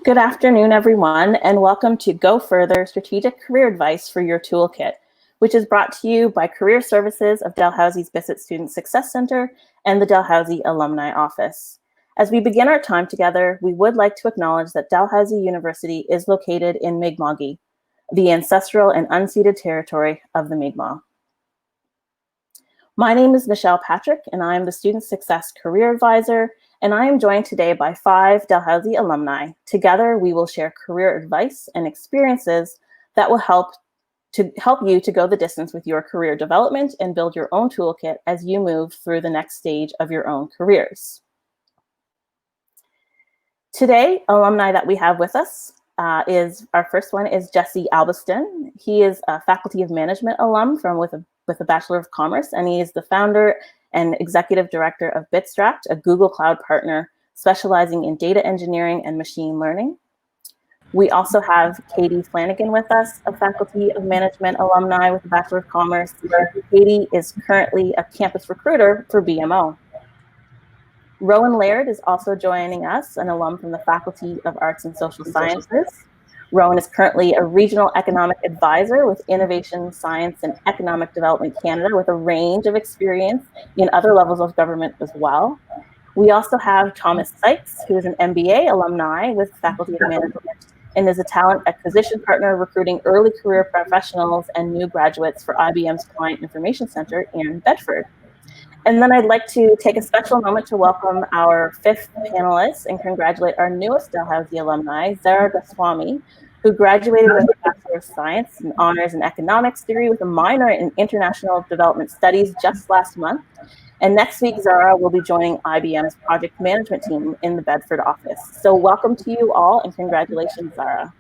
Good afternoon, everyone, and welcome to Go Further Strategic Career Advice for Your Toolkit, which is brought to you by Career Services of Dalhousie's Bissett Student Success Center and the Dalhousie Alumni Office. As we begin our time together, we would like to acknowledge that Dalhousie University is located in Mi'kmaq, the ancestral and unceded territory of the Mi'kmaq. My name is Michelle Patrick, and I am the Student Success Career Advisor, and I am joined today by 5 Dalhousie alumni. Together, we will share career advice and experiences that will help you to go the distance with your career development and build your own toolkit as you move through the next stage of your own careers. Today, alumni that we have with us our first one is Jesse Albiston. He is a Faculty of Management alum with a Bachelor of Commerce, and he is the founder and executive director of Bitstrapped, a Google Cloud partner specializing in data engineering and machine learning. We also have Katie Flanagan with us, a Faculty of Management alumni with a Bachelor of Commerce. Katie is currently a campus recruiter for BMO. Rowan Laird is also joining us, an alum from the Faculty of Arts and Social Sciences. Rowan is currently a regional economic advisor with Innovation, Science, and Economic Development Canada with a range of experience in other levels of government as well. We also have Thomas Sykes, who is an MBA alumni with Faculty of Management and is a talent acquisition partner recruiting early career professionals and new graduates for IBM's Client Information Center in Bedford. And then I'd like to take a special moment to welcome our 5th panelist and congratulate our newest Dalhousie alumni, Zara Goswami, who graduated with a Bachelor of Science and Honors in Economics degree with a minor in International Development Studies just last month. And next week, Zara will be joining IBM's project management team in the Bedford office. So welcome to you all and congratulations, Zara.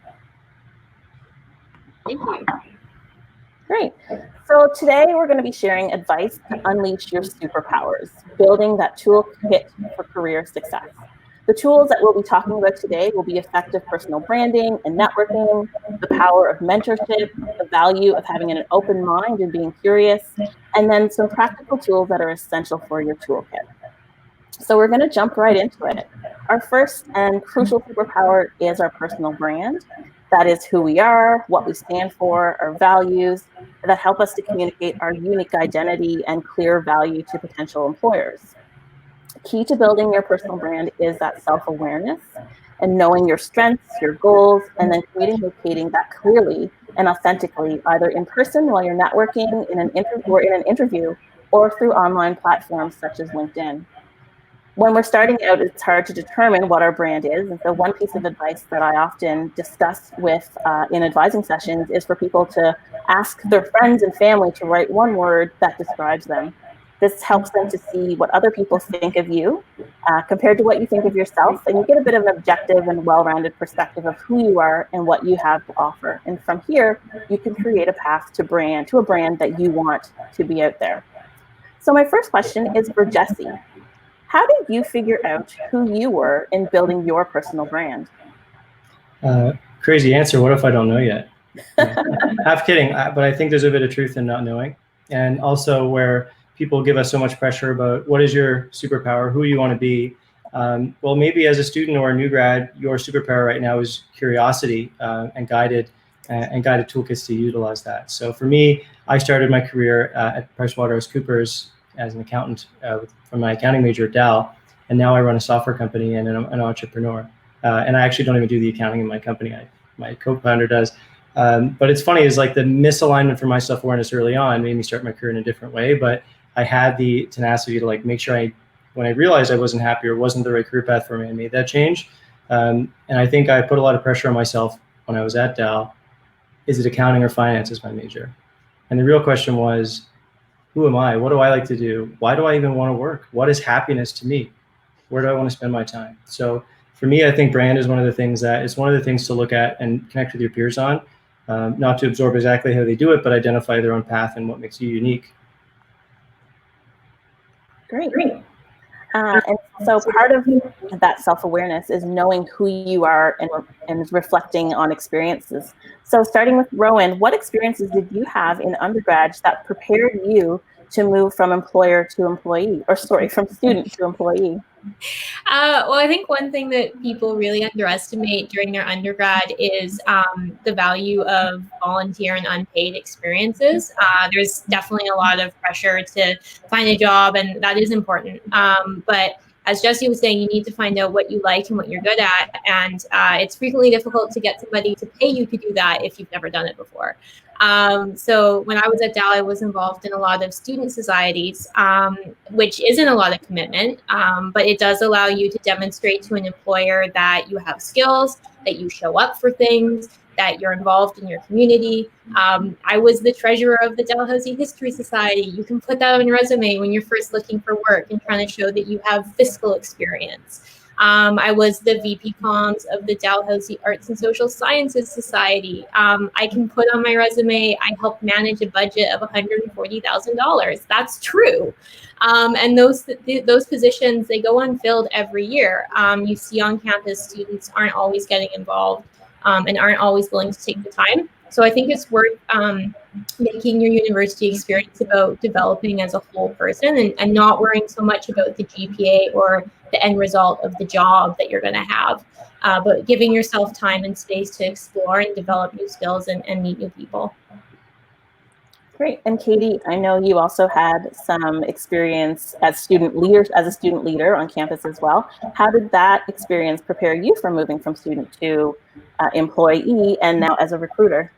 Thank you. Great. So today we're going to be sharing advice to unleash your superpowers, building that toolkit for career success. The tools that we'll be talking about today will be effective personal branding and networking, the power of mentorship, the value of having an open mind and being curious, and then some practical tools that are essential for your toolkit. So we're going to jump right into it. Our first and crucial superpower is our personal brand. That is who we are, what we stand for, our values that help us to communicate our unique identity and clear value to potential employers. Key to building your personal brand is that self-awareness and knowing your strengths, your goals, and then communicating that clearly and authentically, either in person while you're networking in an interview or through online platforms such as LinkedIn. When we're starting out, it's hard to determine what our brand is. And so one piece of advice that I often discuss with in advising sessions is for people to ask their friends and family to write one word that describes them. This helps them to see what other people think of you compared to what you think of yourself. And you get a bit of an objective and well-rounded perspective of who you are and what you have to offer. And from here, you can create a path to a brand that you want to be out there. So my first question is for Jesse. How did you figure out who you were in building your personal brand? Crazy answer. What if I don't know yet? Half kidding, but I think there's a bit of truth in not knowing. And also where people give us so much pressure about what is your superpower, who you want to be. Well, maybe as a student or a new grad, your superpower right now is curiosity and guided toolkits to utilize that. So for me, I started my career at PricewaterhouseCoopers as an accountant from my accounting major at Dal, and now I run a software company and an entrepreneur. And I actually don't even do the accounting in my company. My co-founder does. But it's funny, is like the misalignment for my self-awareness early on made me start my career in a different way. But I had the tenacity to like make sure when I realized I wasn't happy or wasn't the right career path for me, I made that change. And I think I put a lot of pressure on myself when I was at Dal. Is it accounting or finance as my major? And the real question was, who am I? What do I like to do? Why do I even want to work? What is happiness to me? Where do I want to spend my time? So for me, I think brand is one of the things to look at and connect with your peers on, not to absorb exactly how they do it, but identify their own path and what makes you unique. Great. And so part of that self-awareness is knowing who you are and reflecting on experiences. So starting with Rowan, what experiences did you have in undergrad that prepared you to move from employer to employee, or sorry, from student to employee? Well, I think one thing that people really underestimate during their undergrad is the value of volunteer and unpaid experiences. There's definitely a lot of pressure to find a job, and that is important. But as Jesse was saying, you need to find out what you like and what you're good at. And it's frequently difficult to get somebody to pay you to do that if you've never done it before. So when I was at Dal, I was involved in a lot of student societies, which isn't a lot of commitment, but it does allow you to demonstrate to an employer that you have skills, that you show up for things, that you're involved in your community. I was the treasurer of the Dalhousie History Society. You can put that on your resume when you're first looking for work and trying to show that you have fiscal experience. I was the VP Comms of the Dalhousie Arts and Social Sciences Society. I can put on my resume, I helped manage a budget of $140,000. That's true. And those positions, they go unfilled every year. You see on campus, students aren't always getting involved and aren't always willing to take the time. So I think it's worth making your university experience about developing as a whole person and not worrying so much about the GPA or the end result of the job that you're going to have, but giving yourself time and space to explore and develop new skills and meet new people. Great. And Katie, I know you also had some experience as a student leader on campus as well. How did that experience prepare you for moving from student to employee and now as a recruiter?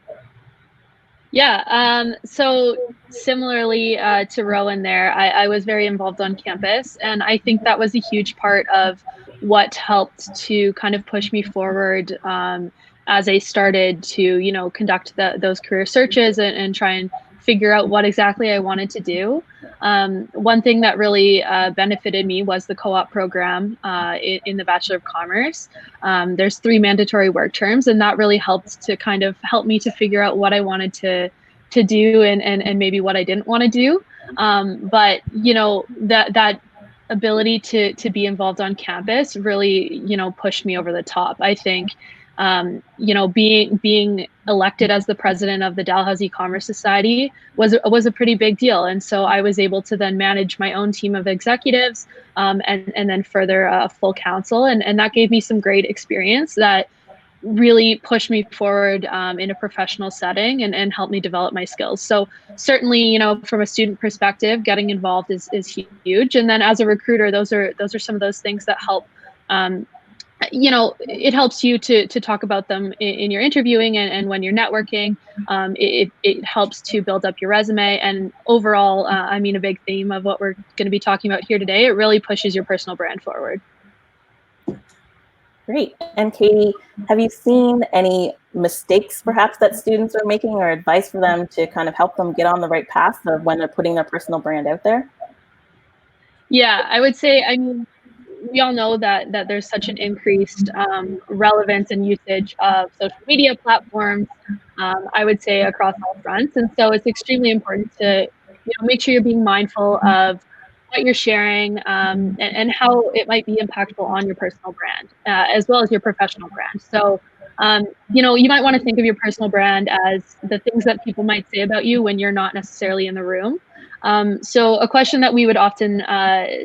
Yeah, so similarly to Rowan there, I was very involved on campus, and I think that was a huge part of what helped to kind of push me forward as I started to, conduct those career searches and try and figure out what exactly I wanted to do. One thing that really benefited me was the co-op program in the Bachelor of Commerce. There's 3 mandatory work terms, and that really helped to kind of help me to figure out what I wanted to do and maybe what I didn't want to do. But that ability to be involved on campus really pushed me over the top. I think being elected as the president of the Dalhousie Commerce Society was a pretty big deal. And so I was able to then manage my own team of executives and then further a full council. And that gave me some great experience that really pushed me forward in a professional setting and helped me develop my skills. So certainly, from a student perspective, getting involved is huge. And then as a recruiter, those are some of those things that help it helps you to talk about them in your interviewing and when you're networking. It helps to build up your resume. And overall, a big theme of what we're going to be talking about here today, it really pushes your personal brand forward. Great. And Katie, have you seen any mistakes perhaps that students are making or advice for them to kind of help them get on the right path of when they're putting their personal brand out there? Yeah, I would say, we all know that there's such an increased relevance and usage of social media platforms, I would say across all fronts. And so it's extremely important to make sure you're being mindful of what you're sharing and how it might be impactful on your personal brand as well as your professional brand. So, you might want to think of your personal brand as the things that people might say about you when you're not necessarily in the room. So a question that we would often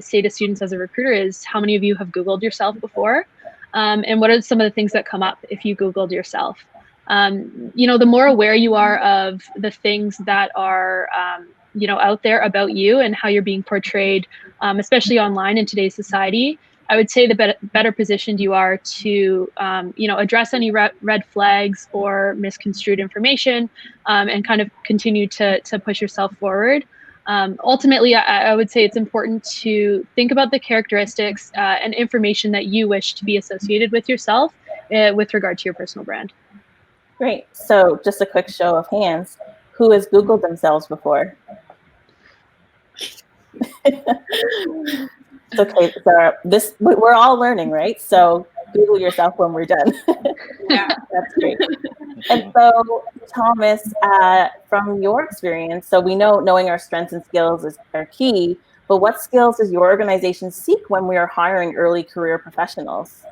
say to students as a recruiter is, how many of you have Googled yourself before? And what are some of the things that come up if you Googled yourself? The more aware you are of the things that are, out there about you and how you're being portrayed, especially online in today's society, I would say the better positioned you are to, address any red flags or misconstrued information and kind of continue to push yourself forward. Ultimately, I would say it's important to think about the characteristics and information that you wish to be associated with yourself with regard to your personal brand. Great. So just a quick show of hands. Who has Googled themselves before? It's okay, Sarah. We're all learning, right? So Google yourself when we're done. Yeah, that's great. And so, Thomas, from your experience, so we know knowing our strengths and skills are key, but what skills does your organization seek when we are hiring early career professionals?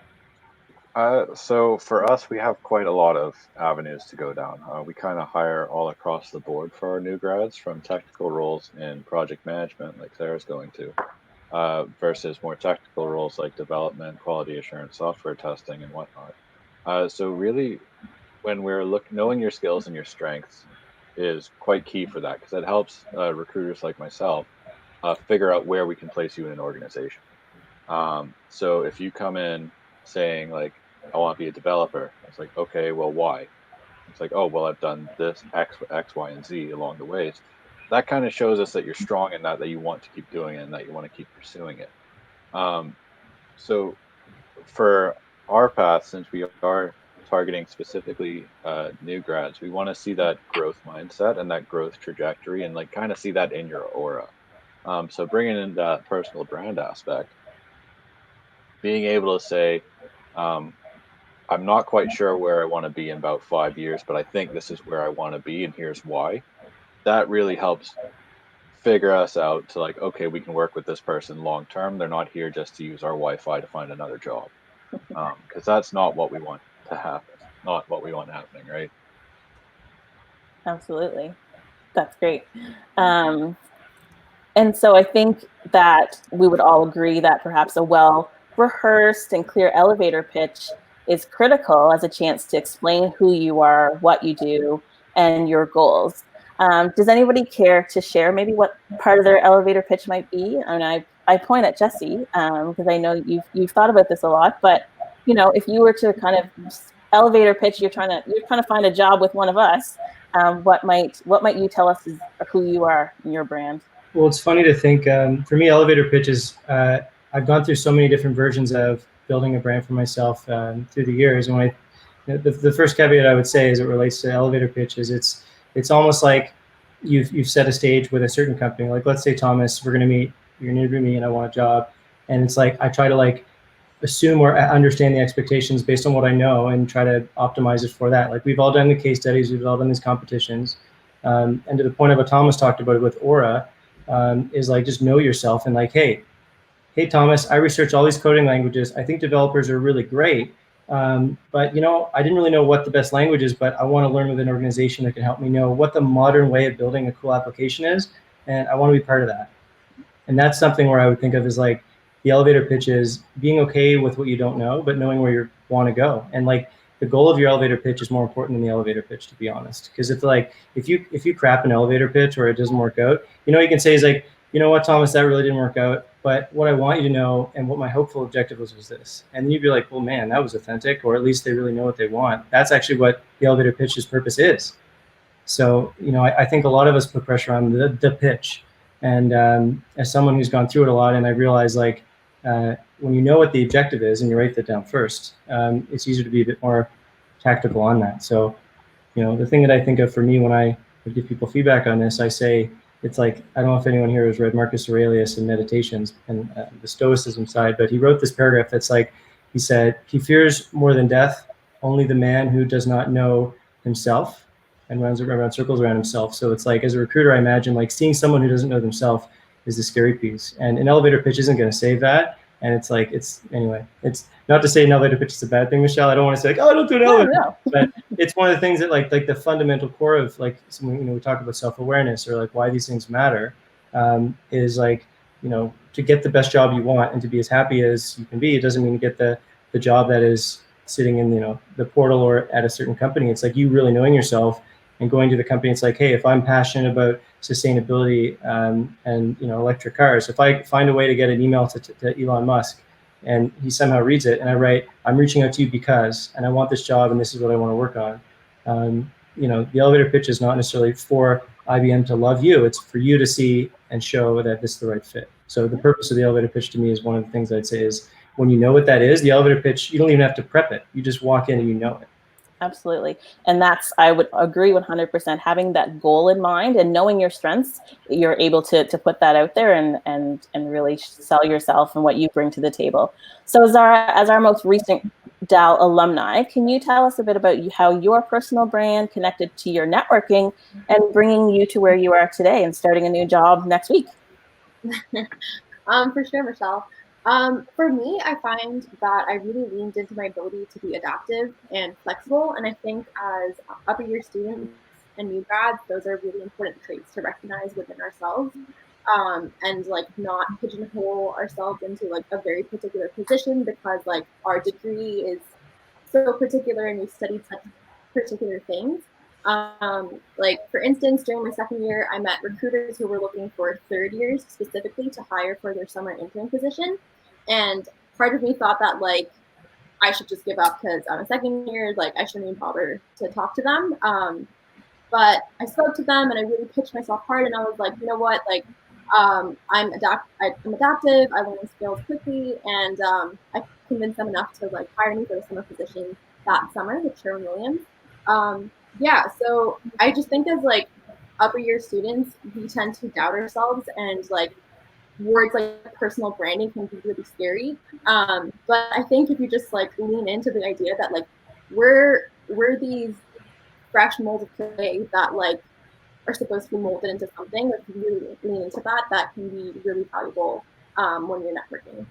So for us, we have quite a lot of avenues to go down. We kind of hire all across the board for our new grads, from technical roles in project management, like Sarah's going to, versus more technical roles like development, quality assurance, software testing, and whatnot. So really, when we're knowing your skills and your strengths is quite key for that, because it helps recruiters like myself figure out where we can place you in an organization. So if you come in saying like, I want to be a developer, it's like, okay, well, why? It's like, oh, well, I've done this X, Y, and Z along the ways. That kind of shows us that you're strong in that you want to keep doing it and that you want to keep pursuing it. So for our path, since we are targeting specifically new grads, we want to see that growth mindset and that growth trajectory and like kind of see that in your aura. So bringing in that personal brand aspect, being able to say, I'm not quite sure where I want to be in about 5 years, but I think this is where I want to be, and here's why. That really helps figure us out to like, okay, we can work with this person long term. They're not here just to use our Wi-Fi to find another job, because that's not what we want to happen. Not what we want happening, right? Absolutely. That's great. And so I think that we would all agree that perhaps a well-rehearsed and clear elevator pitch is critical as a chance to explain who you are, what you do, and your goals. Does anybody care to share maybe what part of their elevator pitch might be? And I point at Jesse because I know you've thought about this a lot. But you know, if you were to kind of elevator pitch, you're trying to find a job with one of us. What might you tell us is who you are and your brand? Well, it's funny to think, for me, elevator pitches, I've gone through so many different versions of building a brand for myself through the years. And the first caveat I would say as it relates to elevator pitches, it's almost like you've set a stage with a certain company. Like, let's say, Thomas, you're going to interview me and I want a job. And it's like, I try to like assume or understand the expectations based on what I know and try to optimize it for that. Like, we've all done the case studies, we've all done these competitions. And to the point of what Thomas talked about with Aura, is like, just know yourself and like, hey Thomas, I researched all these coding languages. I think developers are really great, but you know, I didn't really know what the best language is, but I want to learn with an organization that can help me know what the modern way of building a cool application is, and I want to be part of that. And that's something where I would think of as like, the elevator pitch is being okay with what you don't know, but knowing where you want to go. And like, the goal of your elevator pitch is more important than the elevator pitch, to be honest. Because it's like, if you crap an elevator pitch or it doesn't work out, you know, you can say is like, you know what, Thomas, that really didn't work out. But what I want you to know and what my hopeful objective was this. And then you'd be like, well, man, that was authentic, or at least they really know what they want. That's actually what the elevator pitch's purpose is. So, you know, I think a lot of us put pressure on the pitch. And as someone who's gone through it a lot, and I realize like, when you know what the objective is and you write that down first, it's easier to be a bit more tactical on that. So, you know, the thing that I think of for me when I give people feedback on this, I say, it's like, I don't know if anyone here has read Marcus Aurelius and Meditations and the Stoicism side, but he wrote this paragraph that's like, he said, he fears more than death only the man who does not know himself and runs around circles around himself. So it's like, as a recruiter, I imagine like seeing someone who doesn't know themselves is the scary piece. And an elevator pitch isn't going to save that. And it's like, anyway, it's not to say an elevator pitch is a bad thing, Michelle. I don't want to say like, oh, don't do an elevator. No. But it's one of the things that like the fundamental core of like, you know, we talk about self-awareness or like why these things matter, is like, you know, to get the best job you want and to be as happy as you can be. It doesn't mean you get the job that is sitting in, you know, the portal or at a certain company. It's like you really knowing yourself and going to the company. It's like, hey, if I'm passionate about sustainability and, you know, electric cars, if I find a way to get an email to Elon Musk and he somehow reads it and I write, I'm reaching out to you because, and I want this job and this is what I want to work on. You know, the elevator pitch is not necessarily for IBM to love you. It's for you to see and show that this is the right fit. So the purpose of the elevator pitch to me is one of the things I'd say is when you know what that is, the elevator pitch, you don't even have to prep it. You just walk in and you know it. Absolutely. And I would agree 100%, having that goal in mind and knowing your strengths, you're able to put that out there and really sell yourself and what you bring to the table. So as our most recent Dal alumni, can you tell us a bit about how your personal brand connected to your networking and bringing you to where you are today and starting a new job next week? For sure, Michelle. For me, I find that I really leaned into my ability to be adaptive and flexible. And I think as upper year students and new grads, those are really important traits to recognize within ourselves. and like not pigeonhole ourselves into like a very particular position because like our degree is so particular and we studied such particular things. Like for instance, during my second year, I met recruiters who were looking for third years specifically to hire for their summer intern position. And part of me thought that like I should just give up because I'm a second year, like I shouldn't even bother to talk to them. But I spoke to them and I really pitched myself hard and I was like, you know what, like I'm adaptive, I learn skills quickly, and I convinced them enough to like hire me for the summer position that summer with Sherwin-Williams. Yeah, so I just think as like upper year students, we tend to doubt ourselves and like words like personal branding can be really scary. But I think if you just like lean into the idea that like we're these fresh molds of clay that like are supposed to be molded into something, like really lean into that, that can be really valuable when you're networking.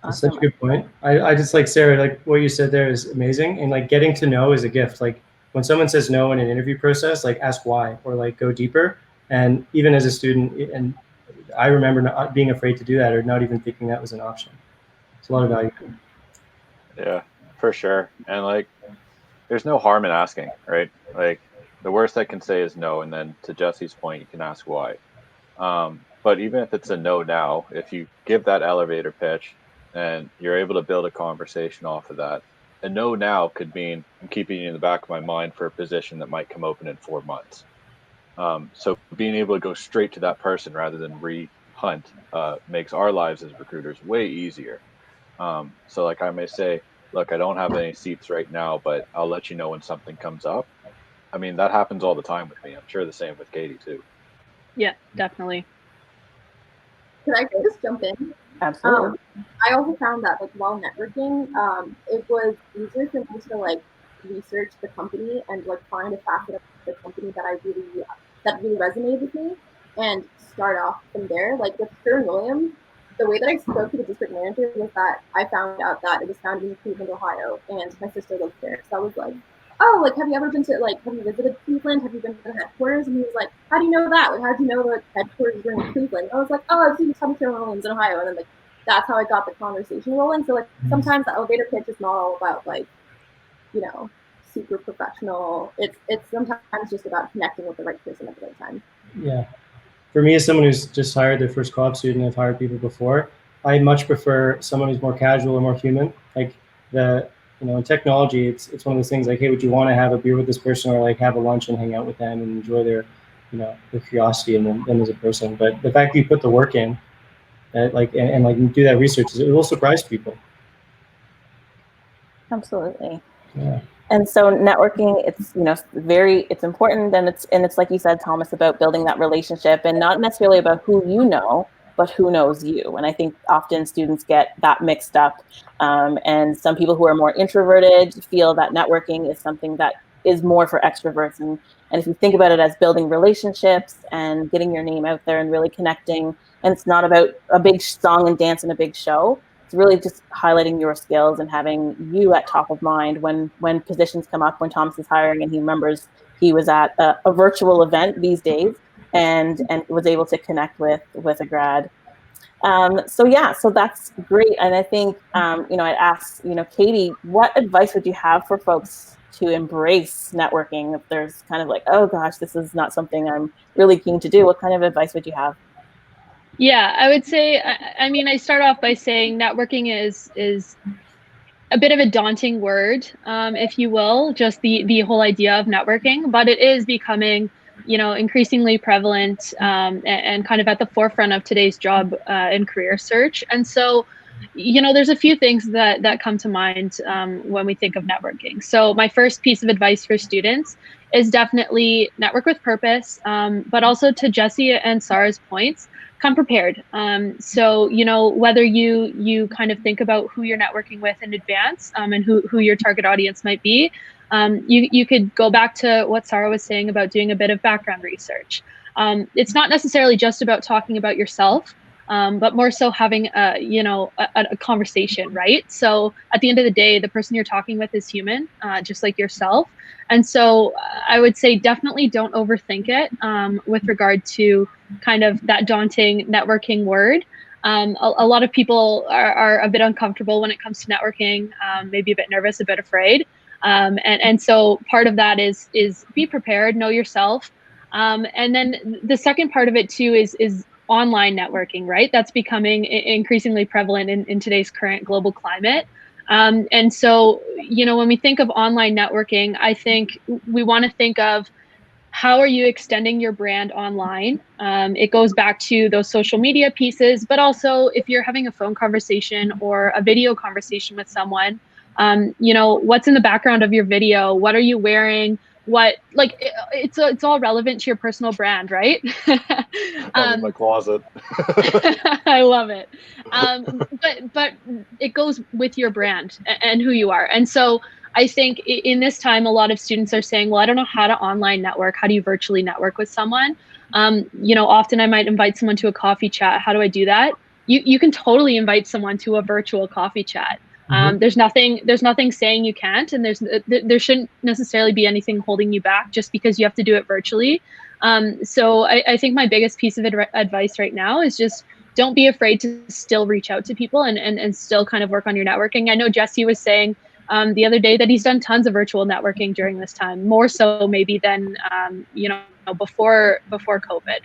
That's such a good point. I just like, Sarah, like what you said there is amazing. And like getting to know is a gift. Like when someone says no in an interview process, like ask why or like go deeper. And even as a student, and I remember not being afraid to do that or not even thinking that was an option. It's a lot of value. Yeah, for sure. And like, there's no harm in asking, right? Like the worst I can say is no. And then to Jesse's point, you can ask why. But even if it's a no now, if you give that elevator pitch and you're able to build a conversation off of that, a no now could mean I'm keeping you in the back of my mind for a position that might come open in 4 months. So being able to go straight to that person rather than re-hunt makes our lives as recruiters way easier. So like I may say, look, I don't have any seats right now, but I'll let you know when something comes up. I mean, that happens all the time with me. I'm sure the same with Katie too. Yeah, definitely. Could I just jump in? Absolutely. I also found that like while networking, it was easier for me to like research the company and like find a facet of the company that really resonated with me and start off from there. Like with Sherwin-Williams, the way that I spoke to the district manager was that I found out that it was founded in Cleveland, Ohio, and my sister lives there. So I was like, oh, like, have you visited Cleveland? Have you been to the headquarters? And he was like, how do you know that? Like, how do you know the headquarters are in Cleveland? I was like, oh, I've seen some Sherwin-Williams in Ohio. And then, like, that's how I got the conversation rolling. So, like, sometimes the elevator pitch is not all about, like, you know, super professional. It's sometimes just about connecting with the right person at the right time. Yeah. For me, as someone who's just hired their first co-op student, I've hired people before, I much prefer someone who's more casual or more human. Like in technology, it's one of those things like, hey, would you want to have a beer with this person or like have a lunch and hang out with them and enjoy their curiosity and them as a person. But the fact that you put the work in, and do that research, it will surprise people. Absolutely. Yeah. And so networking, it's important, and it's like you said, Thomas, about building that relationship and not necessarily about who you know, but who knows you. And I think often students get that mixed up. And some people who are more introverted feel that networking is something that is more for extroverts. And if you think about it as building relationships and getting your name out there and really connecting, and it's not about a big song and dance and a big show. It's really just highlighting your skills and having you at top of mind when positions come up, when Thomas is hiring and he remembers he was at a virtual event these days and was able to connect with a grad. So that's great. And I think, I'd ask, Katie, what advice would you have for folks to embrace networking if there's kind of like, oh gosh, this is not something I'm really keen to do? What kind of advice would you have? Yeah, I would say, I start off by saying networking is a bit of a daunting word, if you will, just the whole idea of networking, but it is becoming, increasingly prevalent and kind of at the forefront of today's job and career search. And so, there's a few things that come to mind when we think of networking. So my first piece of advice for students is definitely network with purpose, but also to Jesse and Sarah's points, come prepared. So, whether you kind of think about who you're networking with in advance and who your target audience might be, you could go back to what Sarah was saying about doing a bit of background research. It's not necessarily just about talking about yourself, but more so having a conversation, right? So at the end of the day, the person you're talking with is human, just like yourself. And so I would say definitely don't overthink it with regard to kind of that daunting networking word. A lot of people are a bit uncomfortable when it comes to networking, maybe a bit nervous, a bit afraid. And so part of that is be prepared, know yourself. And then the second part of it too is online networking, right? That's becoming increasingly prevalent in today's current global climate. And so, when we think of online networking, I think we want to think of how are you extending your brand online? It goes back to those social media pieces, but also if you're having a phone conversation or a video conversation with someone, what's in the background of your video? What are you wearing? It's all relevant to your personal brand, right? I'm in my closet. I love it. But it goes with your brand and who you are. And so I think in this time, a lot of students are saying, well, I don't know how to online network. How do you virtually network with someone? Often I might invite someone to a coffee chat. How do I do that? You can totally invite someone to a virtual coffee chat. There's nothing saying you can't, and there shouldn't necessarily be anything holding you back just because you have to do it virtually. So I think my biggest piece of advice right now is just don't be afraid to still reach out to people and still kind of work on your networking. I know Jesse was saying the other day that he's done tons of virtual networking during this time, more so maybe than before COVID.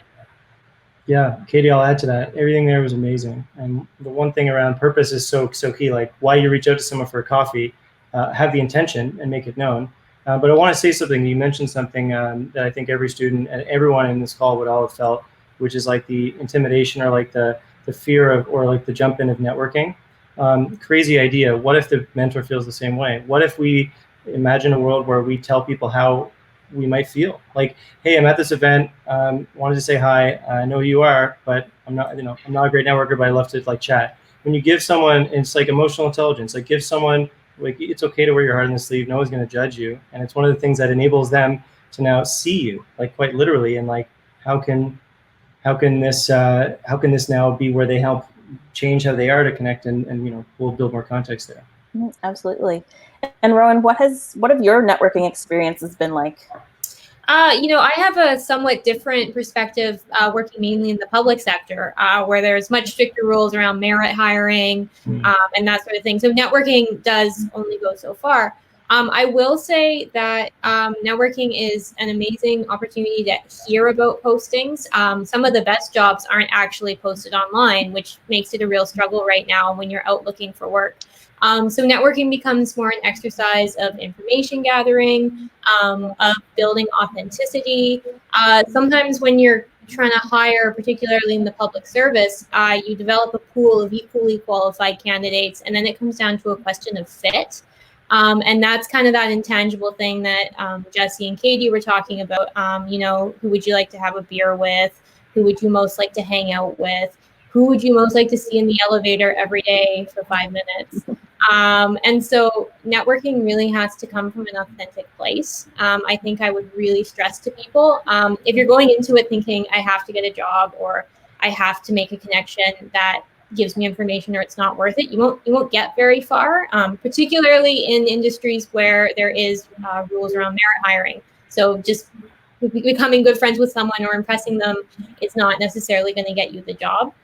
Yeah, Katie, I'll add to that. Everything there was amazing. And the one thing around purpose is so key. Like why you reach out to someone for a coffee, have the intention and make it known. But I want to say something. You mentioned something that I think every student and everyone in this call would all have felt, which is like the intimidation or like the fear of, or like the jump in of networking. Crazy idea. What if the mentor feels the same way? What if we imagine a world where we tell people how we might feel? Like, hey, I'm at this event, wanted to say hi. I know who you are, but I'm not a great networker, but I love to like chat. When you give someone, it's like emotional intelligence. Like give someone, like it's okay to wear your heart on the sleeve. No one's going to judge you, and it's one of the things that enables them to now see you, like quite literally, and like how can this now be where they help change how they are to connect, and we'll build more context there. Absolutely. And Rowan, what have your networking experiences been like? I have a somewhat different perspective working mainly in the public sector where there's much stricter rules around merit hiring and that sort of thing. So networking does only go so far. I will say that networking is an amazing opportunity to hear about postings. Some of the best jobs aren't actually posted online, which makes it a real struggle right now when you're out looking for work. So networking becomes more an exercise of information gathering, of building authenticity. Sometimes when you're trying to hire, particularly in the public service, you develop a pool of equally qualified candidates, and then it comes down to a question of fit. And that's kind of that intangible thing that Jesse and Katie were talking about. Who would you like to have a beer with? Who would you most like to hang out with? Who would you most like to see in the elevator every day for 5 minutes? And so networking really has to come from an authentic place. I think I would really stress to people, if you're going into it thinking I have to get a job or I have to make a connection that gives me information or it's not worth it, you won't get very far, particularly in industries where there is rules around merit hiring. So just becoming good friends with someone or impressing them is not necessarily going to get you the job.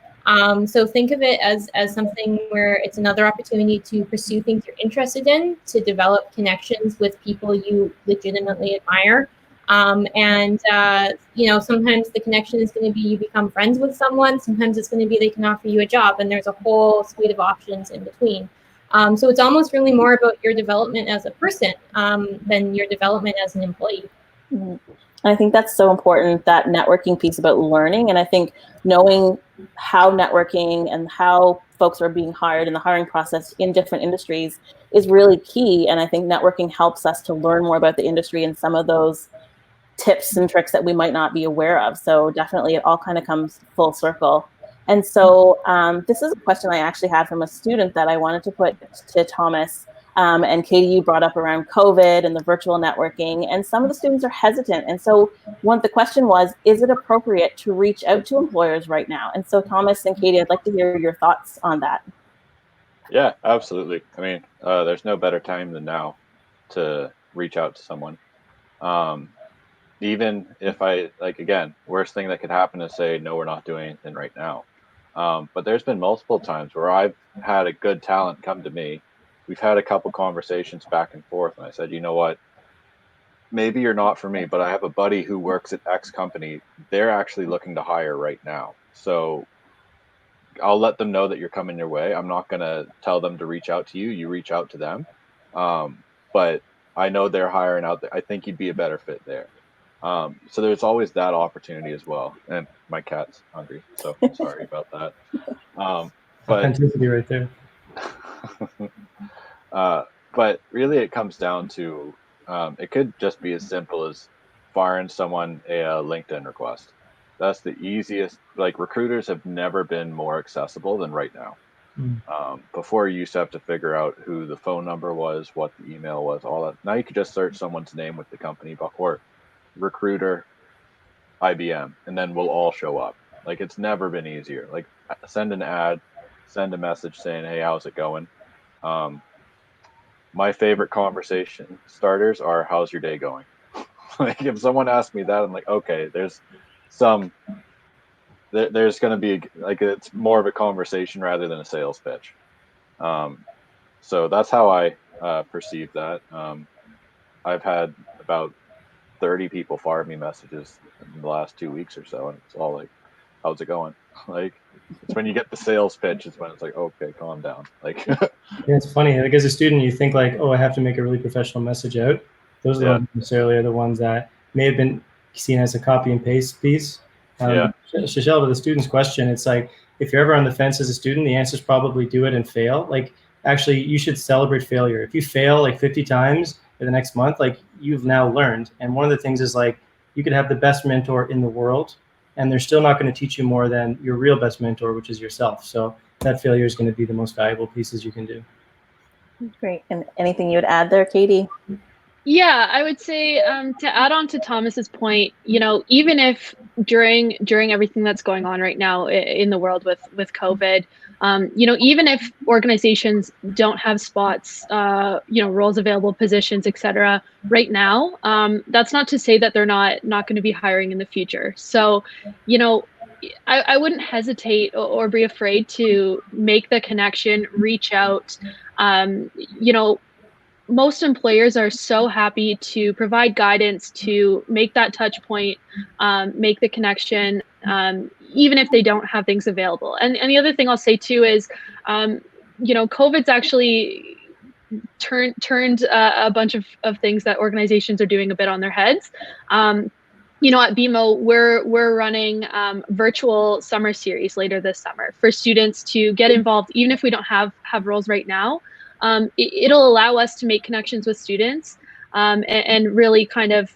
So think of it as something where it's another opportunity to pursue things you're interested in, to develop connections with people you legitimately admire. Sometimes the connection is going to be you become friends with someone. Sometimes it's going to be they can offer you a job, and there's a whole suite of options in between. So it's almost really more about your development as a person than your development as an employee. Mm-hmm. I think that's so important, that networking piece about learning. And I think knowing how networking and how folks are being hired in the hiring process in different industries is really key. And I think networking helps us to learn more about the industry and some of those tips and tricks that we might not be aware of. So definitely it all kind of comes full circle. And so this is a question I actually had from a student that I wanted to put to Thomas. And Katie, you brought up around COVID and the virtual networking, and some of the students are hesitant. And so the question was, is it appropriate to reach out to employers right now? And so Thomas and Katie, I'd like to hear your thoughts on that. Yeah, absolutely. I mean, there's no better time than now to reach out to someone. Even if again, worst thing that could happen is say, no, we're not doing anything right now. But there's been multiple times where I've had a good talent come to me. We've had a couple conversations back and forth, and I said, you know what, maybe you're not for me, but I have a buddy who works at X company. They're actually looking to hire right now. So I'll let them know that you're coming your way. I'm not going to tell them to reach out to you. You reach out to them. But I know they're hiring out there. I think you'd be a better fit there. So there's always that opportunity as well. And my cat's hungry, so sorry about that. But authenticity right there. But really it comes down to, it could just be as simple as firing someone a LinkedIn request. That's the easiest. Like, recruiters have never been more accessible than right now. Before, you used to have to figure out who the phone number was, what the email was, all that. Now you could just search someone's name with the company or recruiter IBM, and then we'll all show up. Like, it's never been easier. Like, send an ad, send a message saying, hey, how's it going? My favorite conversation starters are, how's your day going? Like, if someone asks me that, I'm like, okay, there's going to be it's more of a conversation rather than a sales pitch. So that's how I perceive that. I've had about 30 people fire me messages in the last 2 weeks or so, and it's all like, how's it going? Like, it's when you get the sales pitch, it's when it's like, okay, calm down. Like, yeah, it's funny. Like, as a student, you think like, oh, I have to make a really professional message out. Those are not necessarily are the ones that may have been seen as a copy and paste piece. Shishel, to the student's question, it's like, if you're ever on the fence as a student, the answer is probably do it and fail. Like, actually, you should celebrate failure. If you fail like 50 times in the next month, like, you've now learned. And one of the things is, like, you could have the best mentor in the world, and they're still not going to teach you more than your real best mentor, which is yourself. So that failure is going to be the most valuable pieces you can do. Great. And anything you would add there, Katie? Yeah, I would say to add on to Thomas's point, even if during everything that's going on right now in the world with COVID, even if organizations don't have spots, roles available, positions, etc. right now, that's not to say that they're not going to be hiring in the future. So, I wouldn't hesitate or be afraid to make the connection, reach out. Most employers are so happy to provide guidance, to make that touch point, make the connection, even if they don't have things available. And the other thing I'll say too is, COVID's actually turned a bunch of things that organizations are doing a bit on their heads. At BMO, we're running virtual summer series later this summer for students to get involved, even if we don't have roles right now. It'll allow us to make connections with students and really kind of,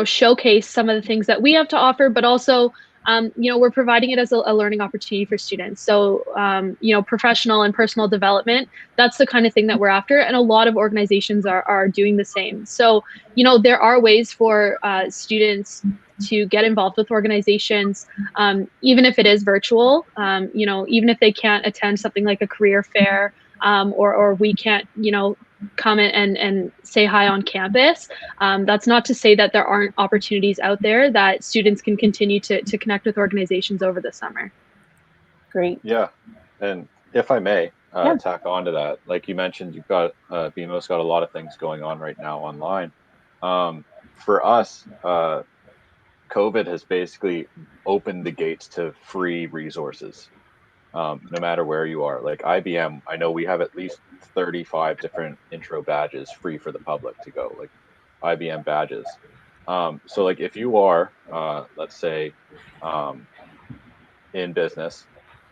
showcase some of the things that we have to offer, but also, we're providing it as a learning opportunity for students. So, professional and personal development, that's the kind of thing that we're after. And a lot of organizations are doing the same. So, there are ways for students to get involved with organizations, even if it is virtual, even if they can't attend something like a career fair, or we can't, come and say hi on campus. That's not to say that there aren't opportunities out there that students can continue to connect with organizations over the summer. Great. Yeah, and if I may tack on to that, like you mentioned, you've got BMO's got a lot of things going on right now online. For us, COVID has basically opened the gates to free resources. No matter where you are. Like IBM, I know we have at least 35 different intro badges free for the public to go, like IBM badges. So like if you are, let's say, in business,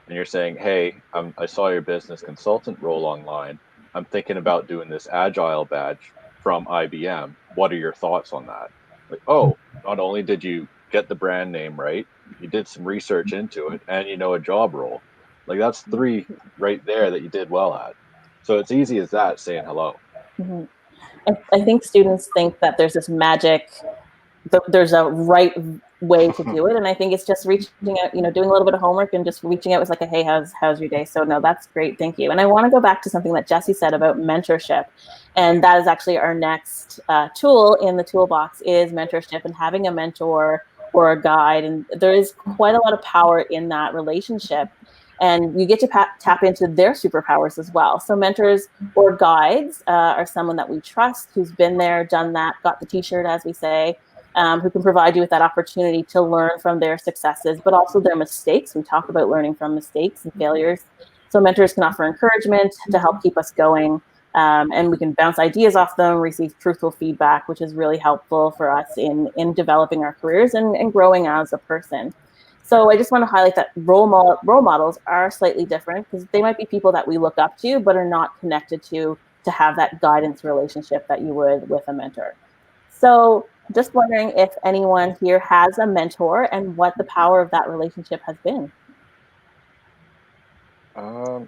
and you're saying, hey, I saw your business consultant role online. I'm thinking about doing this agile badge from IBM. What are your thoughts on that? Like, oh, not only did you get the brand name right, you did some research into it, and a job role. Like, that's 3 right there that you did well at. So it's easy as that, saying hello. Mhm. I think students think that there's this magic, there's a right way to do it, and I think it's just reaching out, doing a little bit of homework and just reaching out with like a, hey, how's your day? So no, that's great, thank you. And I want to go back to something that Jesse said about mentorship, and that is actually our next tool in the toolbox is mentorship and having a mentor or a guide, and there is quite a lot of power in that relationship. And you get to tap into their superpowers as well. So mentors or guides are someone that we trust, who's been there, done that, got the t-shirt, as we say, who can provide you with that opportunity to learn from their successes, but also their mistakes. We talk about learning from mistakes and failures. So mentors can offer encouragement to help keep us going. And we can bounce ideas off them, receive truthful feedback, which is really helpful for us in developing our careers and growing as a person. So I just want to highlight that role models are slightly different because they might be people that we look up to, but are not connected to have that guidance relationship that you would with a mentor. So just wondering if anyone here has a mentor and what the power of that relationship has been. Happy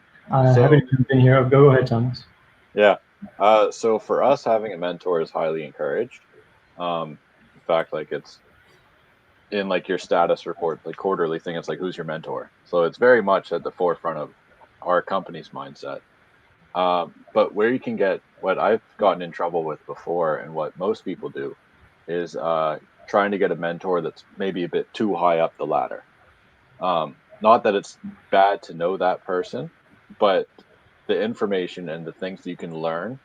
to jump in here. Go ahead, Thomas. Yeah. So for us, having a mentor is highly encouraged. In fact, like it's in like your status report, like quarterly thing, it's like, who's your mentor? So it's very much at the forefront of our company's mindset. But where you can get, what I've gotten in trouble with before and what most people do is trying to get a mentor that's maybe a bit too high up the ladder. Not that it's bad to know that person, but the information and the things you can learn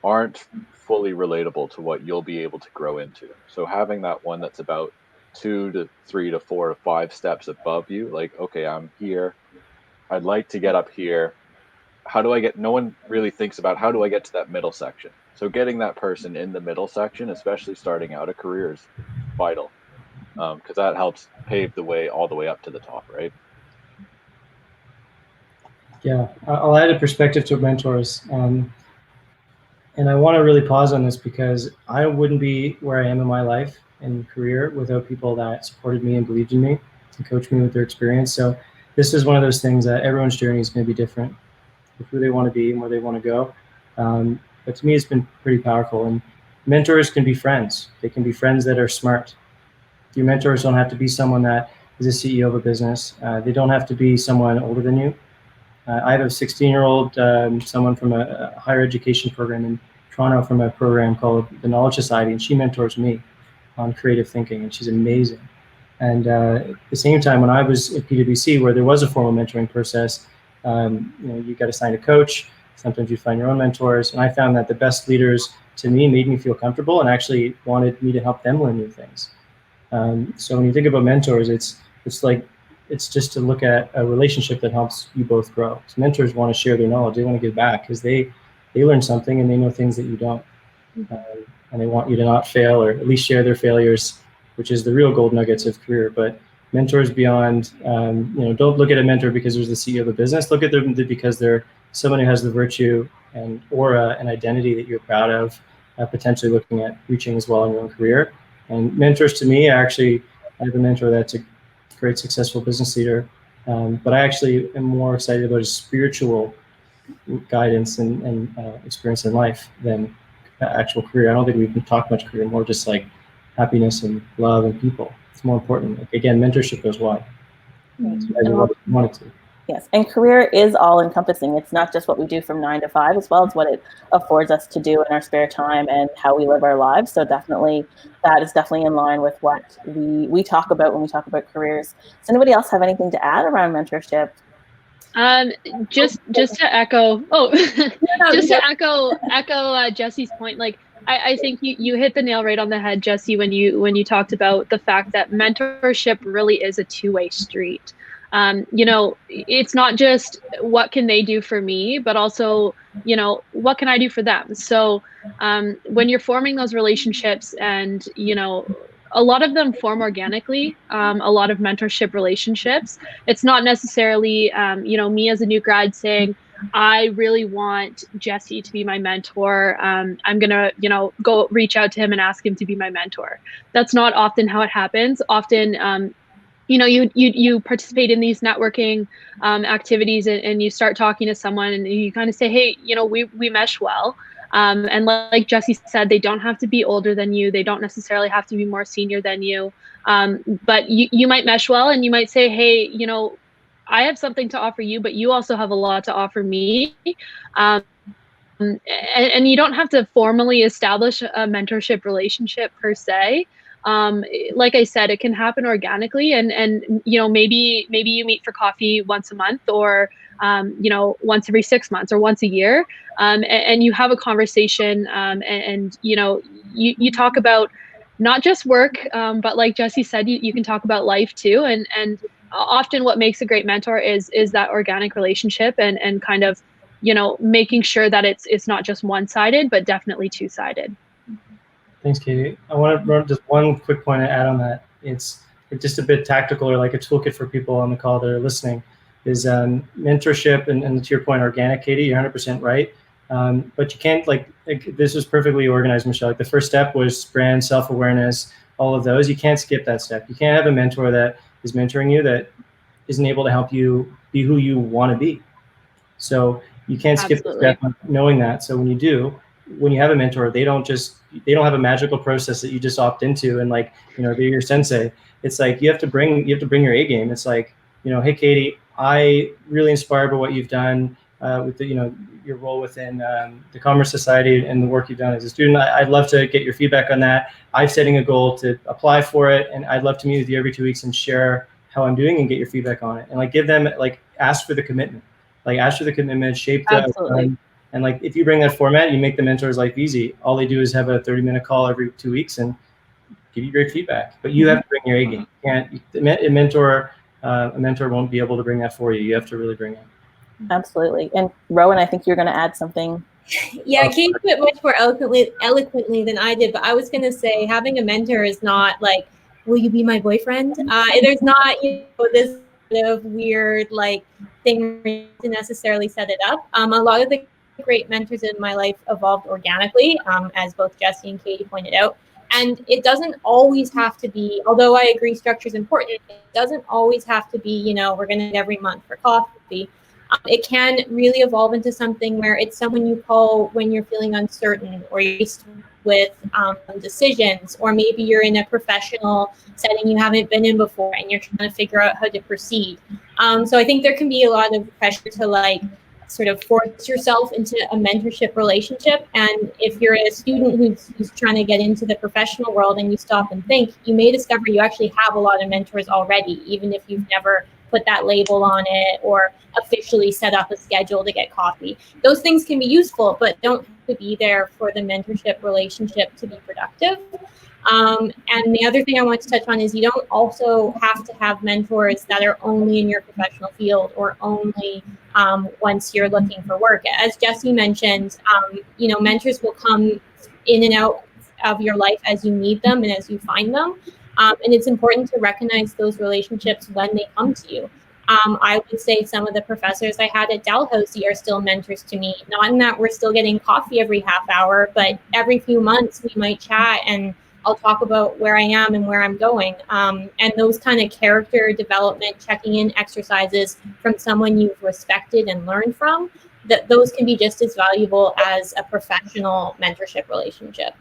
aren't fully relatable to what you'll be able to grow into. So having that one that's about 2 to 3 to 4 to 5 steps above you, like, okay, I'm here, I'd like to get up here. How do I get, no one really thinks about how do I get to that middle section. So getting that person in the middle section, especially starting out a career, is vital, because that helps pave the way all the way up to the top, right? Yeah, I'll add a perspective to mentors. And I want to really pause on this because I wouldn't be where I am in my life and career without people that supported me and believed in me and coached me with their experience. So this is one of those things that everyone's journey is going to be different with who they want to be and where they want to go. But to me, it's been pretty powerful. And mentors can be friends. They can be friends that are smart. Your mentors don't have to be someone that is a CEO of a business. They don't have to be someone older than you. I have a 16-year-old, someone from a higher education program in Toronto from a program called the Knowledge Society, and she mentors me on creative thinking, and she's amazing. And at the same time, when I was at PwC, where there was a formal mentoring process, you got to sign a coach. Sometimes you find your own mentors, and I found that the best leaders, to me, made me feel comfortable and actually wanted me to help them learn new things. So when you think about mentors, it's just to look at a relationship that helps you both grow. So mentors want to share their knowledge. They want to give back because they learn something and they know things that you don't. And they want you to not fail, or at least share their failures, which is the real gold nuggets of career. But mentors beyond, don't look at a mentor because there's the CEO of a business. Look at them because they're someone who has the virtue and aura and identity that you're proud of, potentially looking at reaching as well in your own career. And mentors to me, I have a mentor that's a great successful business leader, but I actually am more excited about his spiritual guidance and experience in life than actual career. I don't think we've talked much career, more just like happiness and love and people. It's more important. Like, again, mentorship goes wide. Wanted to. Yes, and career is all encompassing. It's not just what we do from 9 to 5, as well as what it affords us to do in our spare time and how we live our lives. So definitely, that is definitely in line with what we talk about when we talk about careers. Does anybody else have anything to add around mentorship? Just to echo, echo Jesse's point. Like, I think you hit the nail right on the head, Jesse, when you talked about the fact that mentorship really is a two-way street. It's not just what can they do for me, but also, what can I do for them? So when you're forming those relationships, and, a lot of them form organically, a lot of mentorship relationships. It's not necessarily, me as a new grad saying, I really want Jesse to be my mentor. I'm going to, go reach out to him and ask him to be my mentor. That's not often how it happens. Often, you participate in these networking activities, and you start talking to someone, and you kind of say, hey, we mesh well. And like Jesse said, they don't have to be older than you. They don't necessarily have to be more senior than you. But you might mesh well, and you might say, hey, you know, I have something to offer you, but you also have a lot to offer me. And you don't have to formally establish a mentorship relationship per se. Like I said, it can happen organically, and you know, maybe you meet for coffee once a month, or you know, once every 6 months, or once a year, and you have a conversation, and you know, you talk about not just work, but like Jesse said, you can talk about life too, and often what makes a great mentor is that organic relationship, and kind of, you know, making sure that it's not just one-sided, but definitely two-sided. Thanks, Katie. I want to run just one quick point to add on that. It's just a bit tactical, or like a toolkit for people on the call that are listening, is mentorship, and to your point, organic, Katie, you're 100% right. But you can't, like this was perfectly organized, Michelle. Like the first step was brand, self-awareness, all of those. You can't skip that step. You can't have a mentor that is mentoring you that isn't able to help you be who you want to be. So you can't skip the step of knowing that. So when you do, when you have a mentor, they don't have a magical process that you just opt into and, like, you know, they're your sensei. It's like you have to bring your A game. It's like, you know, hey Katie, I really inspired by what you've done with the, you know, your role within the Commerce Society and the work you've done as a student. I'd love to get your feedback on that. I'm setting a goal to apply for it, and I'd love to meet with you every 2 weeks and share how I'm doing and get your feedback on it. And like give them, like, ask for the commitment. Like ask for the commitment, shape the and like if you bring that format, you make the mentor's life easy. All they do is have a 30-minute call every 2 weeks and give you great feedback. But you have to bring your A game. You can't, a mentor won't be able to bring that for you. You have to really bring it. Absolutely. And Rowan, I think you're going to add something. Yeah, Kate put it much more eloquently than I did. But I was going to say, having a mentor is not like, will you be my boyfriend? There's not, you know, this kind of weird like thing to necessarily set it up. A lot of the great mentors in my life evolved organically, as both Jesse and Katie pointed out. And it doesn't always have to be, although I agree structure is important, it doesn't always have to be, you know, we're going to meet every month for coffee. It can really evolve into something where it's someone you call when you're feeling uncertain, or you're faced with decisions, or maybe you're in a professional setting you haven't been in before and you're trying to figure out how to proceed. So I think there can be a lot of pressure to like sort of force yourself into a mentorship relationship. And if you're a student who's trying to get into the professional world and you stop and think, you may discover you actually have a lot of mentors already, even if you've never put that label on it or officially set up a schedule to get coffee. Those things can be useful, but don't have to be there for the mentorship relationship to be productive. And the other thing I want to touch on is you don't also have to have mentors that are only in your professional field or only once you're looking for work. As Jesse mentioned, you know, mentors will come in and out of your life as you need them and as you find them. And it's important to recognize those relationships when they come to you. I would say some of the professors I had at Dalhousie are still mentors to me, not in that we're still getting coffee every half hour, but every few months we might chat and I'll talk about where I am and where I'm going. And those kind of character development, checking in exercises from someone you've respected and learned from, that those can be just as valuable as a professional mentorship relationship.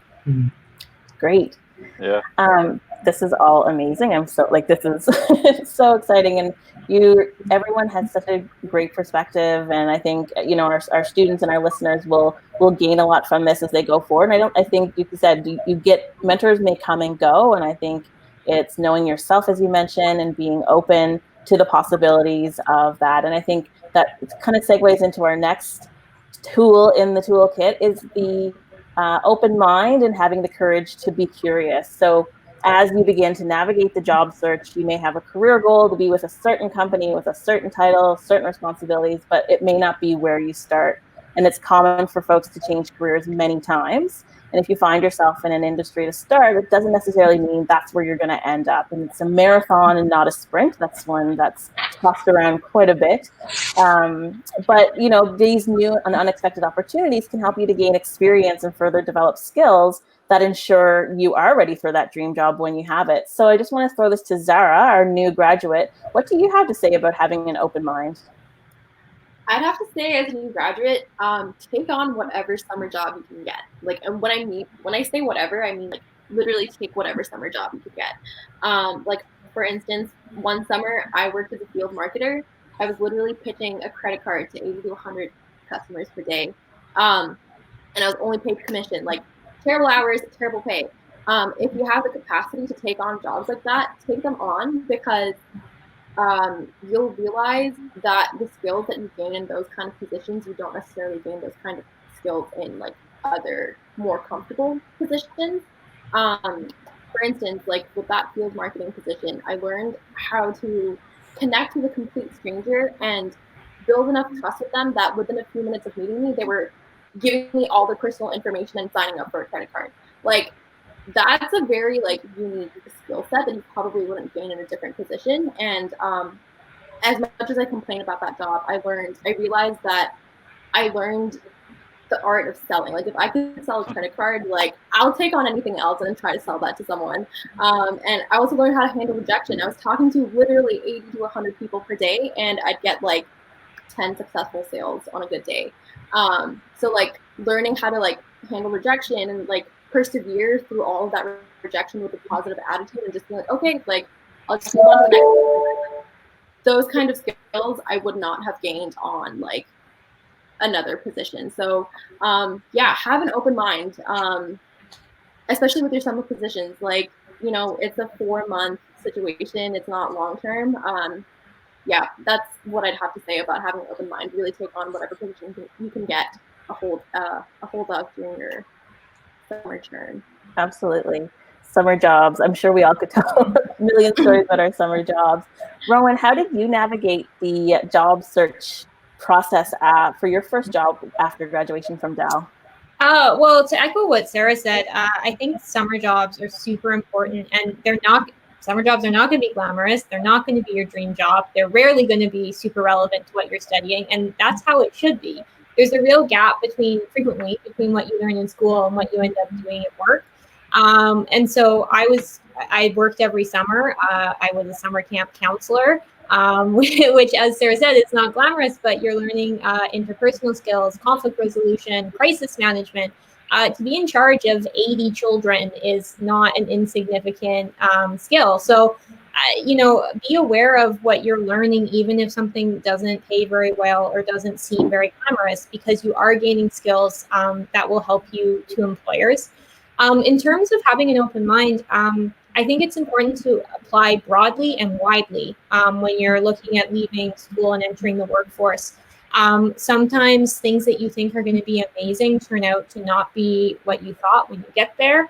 Great. Yeah. This is all amazing. I'm so like, this is so exciting. And everyone has such a great perspective. And I think, you know, our students and our listeners will gain a lot from this as they go forward. And I think you said you get mentors may come and go. And I think it's knowing yourself, as you mentioned, and being open to the possibilities of that. And I think that kind of segues into our next tool in the toolkit is the open mind and having the courage to be curious. So as you begin to navigate the job search, you may have a career goal to be with a certain company with a certain title, certain responsibilities, but it may not be where you start. And it's common for folks to change careers many times. And if you find yourself in an industry to start, it doesn't necessarily mean that's where you're going to end up. And it's a marathon and not a sprint. That's one that's tossed around quite a bit. But, you know, these new and unexpected opportunities can help you to gain experience and further develop skills that ensure you are ready for that dream job when you have it. So I just want to throw this to Zara, our new graduate. What do you have to say about having an open mind? I'd have to say, as a new graduate, take on whatever summer job you can get. Like, and when I say whatever, I mean like literally take whatever summer job you can get. Like for instance, one summer I worked as a field marketer. I was literally pitching a credit card to 80 to 100 customers per day, and I was only paid commission. Like terrible hours, terrible pay. If you have the capacity to take on jobs like that, take them on because you'll realize that the skills that you gain in those kind of positions, you don't necessarily gain those kind of skills in like other more comfortable positions. For instance, like with that field marketing position, I learned how to connect with a complete stranger and build enough trust with them that within a few minutes of meeting me, they were giving me all the personal information and signing up for a credit card. Like that's a very like unique skill set that you probably wouldn't gain in a different position. And as much as I complain about that job, I realized that I learned the art of selling. Like if I could sell a credit card, like I'll take on anything else and try to sell that to someone. And I also learned how to handle rejection. I was talking to literally 80 to 100 people per day, and I'd get like 10 successful sales on a good day. So like learning how to like handle rejection and like persevere through all of that rejection with a positive attitude and just be like, okay, like I'll just move on to the next one. Those kind of skills I would not have gained on like another position. So yeah, have an open mind, especially with your summer positions. Like, you know, it's a 4-month situation. It's not long-term. Yeah, that's what I'd have to say about having an open mind. Really take on whatever position you can get a hold of during your summer term. Absolutely. Summer jobs. I'm sure we all could tell a million stories about our summer jobs. Rowan, how did you navigate the job search process for your first job after graduation from Dal? Well, to echo what Sarah said, I think summer jobs are super important, and summer jobs are not going to be glamorous. They're not going to be your dream job. They're rarely going to be super relevant to what you're studying, and that's how it should be. There's a real gap frequently between what you learn in school and what you end up doing at work. And so I worked every summer. I was a summer camp counselor, which, as Sarah said, it's not glamorous, but you're learning interpersonal skills, conflict resolution, crisis management. To be in charge of 80 children is not an insignificant skill. So, be aware of what you're learning, even if something doesn't pay very well or doesn't seem very glamorous, because you are gaining skills that will help you to employers. In terms of having an open mind, I think it's important to apply broadly and widely when you're looking at leaving school and entering the workforce. Sometimes things that you think are going to be amazing turn out to not be what you thought when you get there.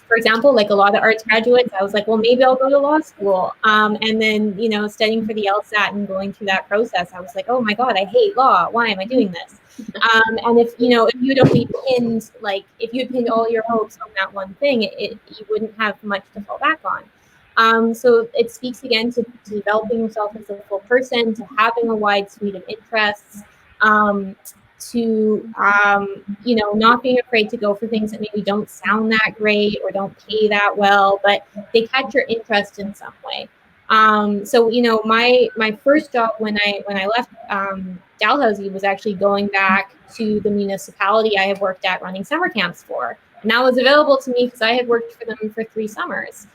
For example, like a lot of arts graduates, I was like, well, maybe I'll go to law school. And then, studying for the LSAT and going through that process, I was like, oh my God, I hate law. Why am I doing this? And if you'd only pinned, if you'd pinned all your hopes on that one thing, you wouldn't have much to fall back on. So it speaks again to developing yourself as a full person, to having a wide suite of interests, to not being afraid to go for things that maybe don't sound that great or don't pay that well, but they catch your interest in some way. So my first job when I left Dalhousie was actually going back to the municipality I had worked at running summer camps for, and that was available to me because I had worked for them for 3 summers.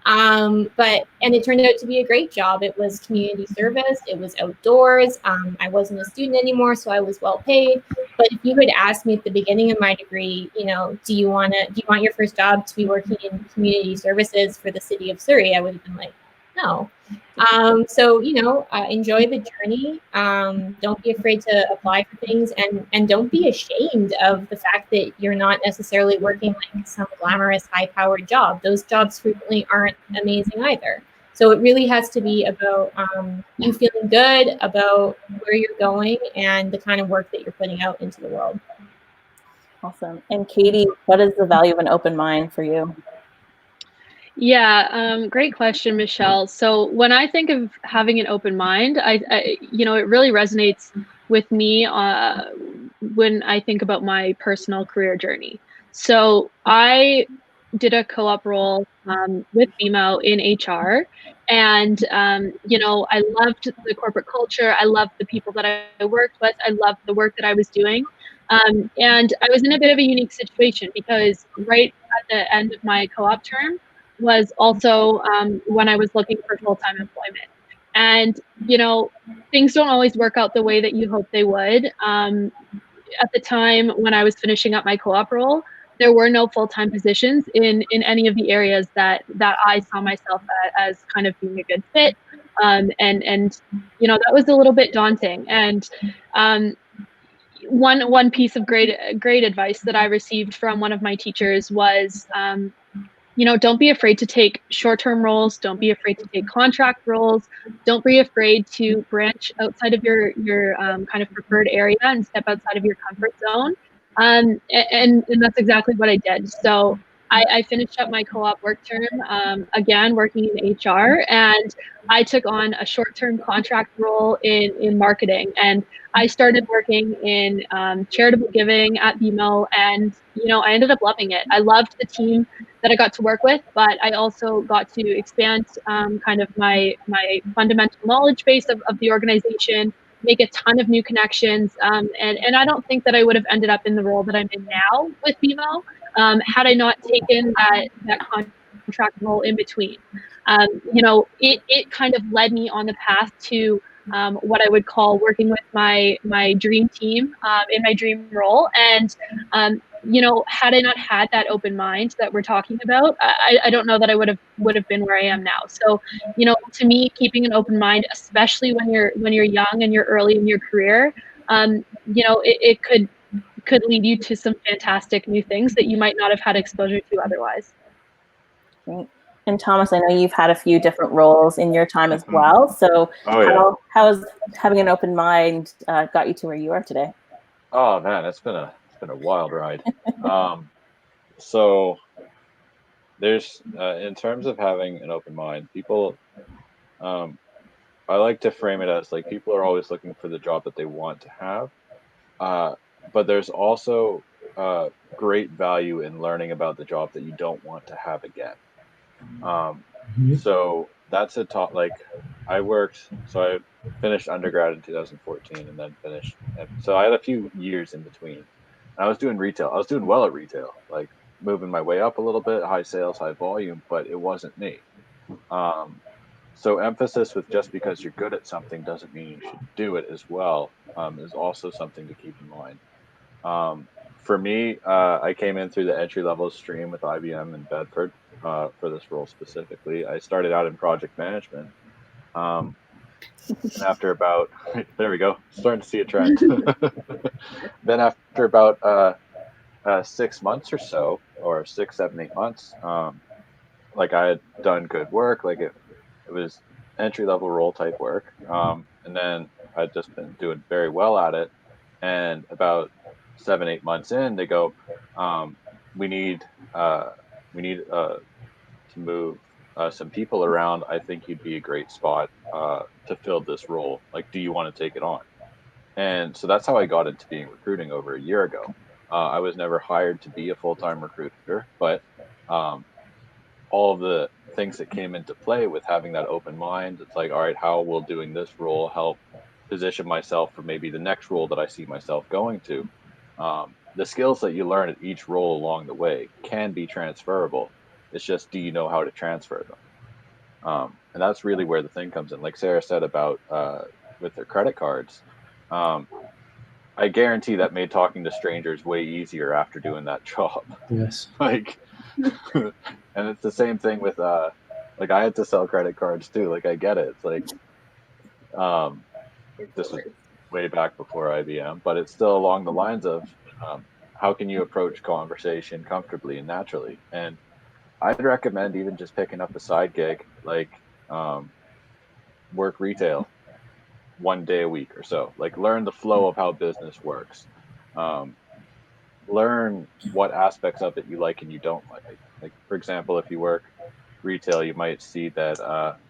And it turned out to be a great job. It was community service. It was outdoors. I wasn't a student anymore, so I was well paid. But if you had asked me at the beginning of my degree, do you want your first job to be working in community services for the city of Surrey? I would have been like, no. So enjoy the journey. Don't be afraid to apply for things, and don't be ashamed of the fact that you're not necessarily working like some glamorous, high-powered job. Those jobs frequently aren't amazing either. So it really has to be about you feeling good about where you're going and the kind of work that you're putting out into the world. Awesome. And Katie, what is the value of an open mind for you? Yeah, great question, Michelle. So when I think of having an open mind, I it really resonates with me when I think about my personal career journey. So I did a co-op role with BMO in HR, And, you know, I loved the corporate culture. I loved the people that I worked with. I loved the work that I was doing. And I was in a bit of a unique situation because right at the end of my co-op term was also when I was looking for full-time employment. And, you know, things don't always work out the way that you hope they would. At the time when I was finishing up my co-op role, there were no full-time positions in any of the areas that I saw myself as kind of being a good fit. And you know, that was a little bit daunting. And one piece of great advice that I received from one of my teachers was, you know, don't be afraid to take short-term roles. Don't be afraid to take contract roles. Don't be afraid to branch outside of your kind of preferred area and step outside of your comfort zone. And that's exactly what I did. So I finished up my co-op work term, again, working in HR, and I took on a short-term contract role in marketing. And I started working in charitable giving at BMO, and you know, I ended up loving it. I loved the team that I got to work with, but I also got to expand kind of my fundamental knowledge base of the organization, make a ton of new connections, and I don't think that I would have ended up in the role that I'm in now with BMO had I not taken that contract role in between. You know, it kind of led me on the path to what I would call working with my dream team in my dream role. And you know, had I not had that open mind that we're talking about, I don't know that I would have been where I am now. So, you know, to me, keeping an open mind, especially when you're young and you're early in your career, you know, it could lead you to some fantastic new things that you might not have had exposure to otherwise. Great. And Thomas, I know you've had a few different roles in your time as well. So how has having an open mind got you to where you are today? Oh man, it's been a wild ride. So there's in terms of having an open mind, people, I like to frame it as like people are always looking for the job that they want to have, but there's also great value in learning about the job that you don't want to have again. So that's a top, like I finished undergrad in 2014 and then finished. So I had a few years in between. And I was doing retail. I was doing well at retail, like moving my way up a little bit, high sales, high volume, but it wasn't me. So emphasis with just because you're good at something doesn't mean you should do it as well, is also something to keep in mind. For me, I came in through the entry-level stream with IBM in Bedford for this role specifically. I started out in project management. And after about, there we go, starting to see a trend. Then after about 6 months or so, or 6, 7, 8 months, like I had done good work, like it was entry-level role type work. And then I'd just been doing very well at it. And about 7, 8 months in, they go, we need to move some people around. I think you'd be a great spot to fill this role. Like, do you want to take it on? And so that's how I got into being recruiting over a year ago. I was never hired to be a full-time recruiter, but all of the things that came into play with having that open mind, it's like, all right, how will doing this role help position myself for maybe the next role that I see myself going to? The skills that you learn at each role along the way can be transferable. It's just, do you know how to transfer them? And that's really where the thing comes in. Like Sarah said about with their credit cards, I guarantee that made talking to strangers way easier after doing that job. Yes. Like, and it's the same thing with like I had to sell credit cards too. Like I get it. It's like this was way back before IBM, but it's still along the lines of how can you approach conversation comfortably and naturally. And I'd recommend even just picking up a side gig, like work retail 1 day a week or so. Like learn the flow of how business works. Learn what aspects of it you like and you don't like. Like for example, if you work retail, you might see that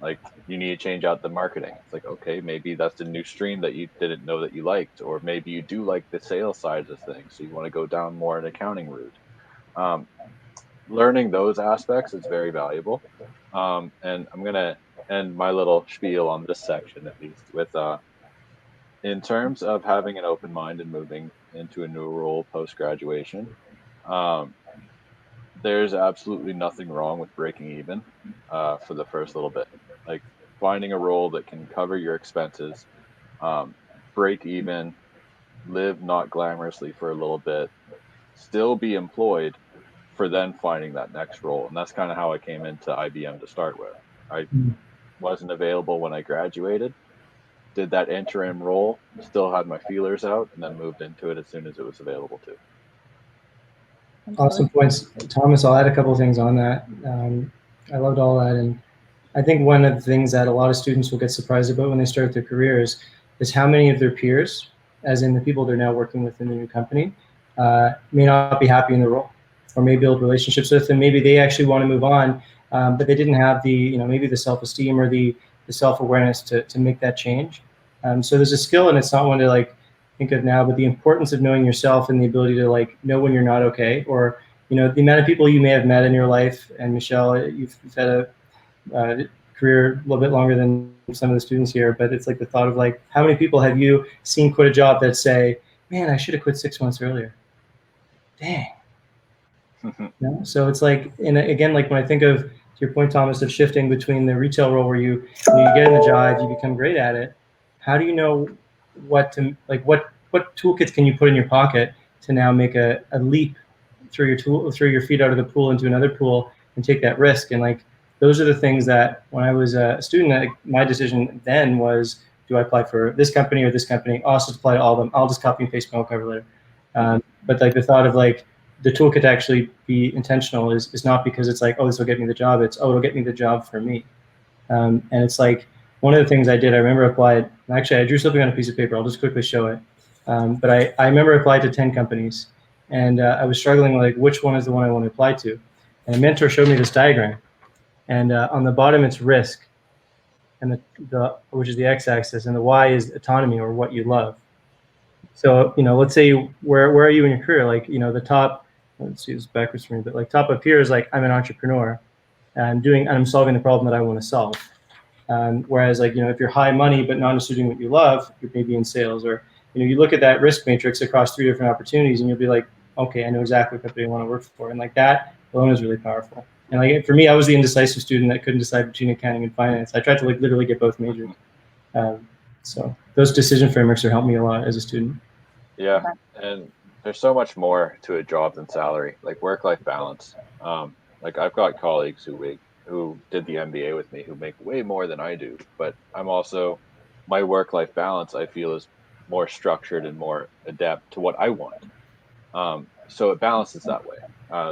like you need to change out the marketing. It's like, okay, maybe that's a new stream that you didn't know that you liked, or maybe you do like the sales side of things, so you want to go down more an accounting route. Learning those aspects is very valuable. And I'm gonna and my little spiel on this section, at least, with in terms of having an open mind and moving into a new role post-graduation, there's absolutely nothing wrong with breaking even for the first little bit. Like finding a role that can cover your expenses, break even, live not glamorously for a little bit, still be employed for then finding that next role. And that's kind of how I came into IBM to start with. I wasn't available when I graduated, did that interim role, still had my feelers out, and then moved into it as soon as it was available too. Awesome points, Thomas. I'll add a couple of things on that. I loved all that, and I think one of the things that a lot of students will get surprised about when they start their careers is how many of their peers, as in the people they're now working with in the new company, may not be happy in the role, or may build relationships with, and maybe they actually want to move on, but they didn't have the, maybe the self-esteem or the self-awareness to make that change. So there's a skill, and it's not one to like think of now, but the importance of knowing yourself and the ability to like know when you're not okay, or the amount of people you may have met in your life. And Michelle, you've had a career a little bit longer than some of the students here, but it's like the thought of like, how many people have you seen quit a job that say, man, I should have quit 6 months earlier? Dang. So it's like, and again, like when I think of, to your point, Thomas, of shifting between the retail role where you get in the jive, you become great at it. How do you know what toolkits can you put in your pocket to now make a leap through your feet out of the pool into another pool and take that risk? And like, those are the things that when I was a student, my decision then was, do I apply for this company or this company? I'll just apply to all of them. I'll just copy and paste my own cover letter. But like the thought of like the toolkit to actually be intentional is not because it's like, oh, this will get me the job. It's, oh, it'll get me the job for me. And it's like, one of the things I did, I remember applied, actually I drew something on a piece of paper. I'll just quickly show it. But I remember applied to 10 companies, and I was struggling like, which one is the one I want to apply to? And a mentor showed me this diagram. And on the bottom, it's risk, and the which is the x-axis, and the y is autonomy, or what you love. So, let's say where are you in your career? Like, the top, let's see this backwards for me, but like top up here is like, I'm an entrepreneur, and I'm solving the problem that I want to solve. Whereas like, if you're high money but not necessarily doing what you love, you're maybe in sales, or you look at that risk matrix across 3 different opportunities, and you'll be like, okay, I know exactly what company I want to work for, and like that alone is really powerful. And like for me, I was the indecisive student that couldn't decide between accounting and finance. I tried to like literally get both majors. So those decision frameworks have helped me a lot as a student. Yeah, and there's so much more to a job than salary, like work-life balance. Like I've got colleagues who did the MBA with me who make way more than I do, but my work-life balance I feel is more structured and more adept to what I want. So it balances that way.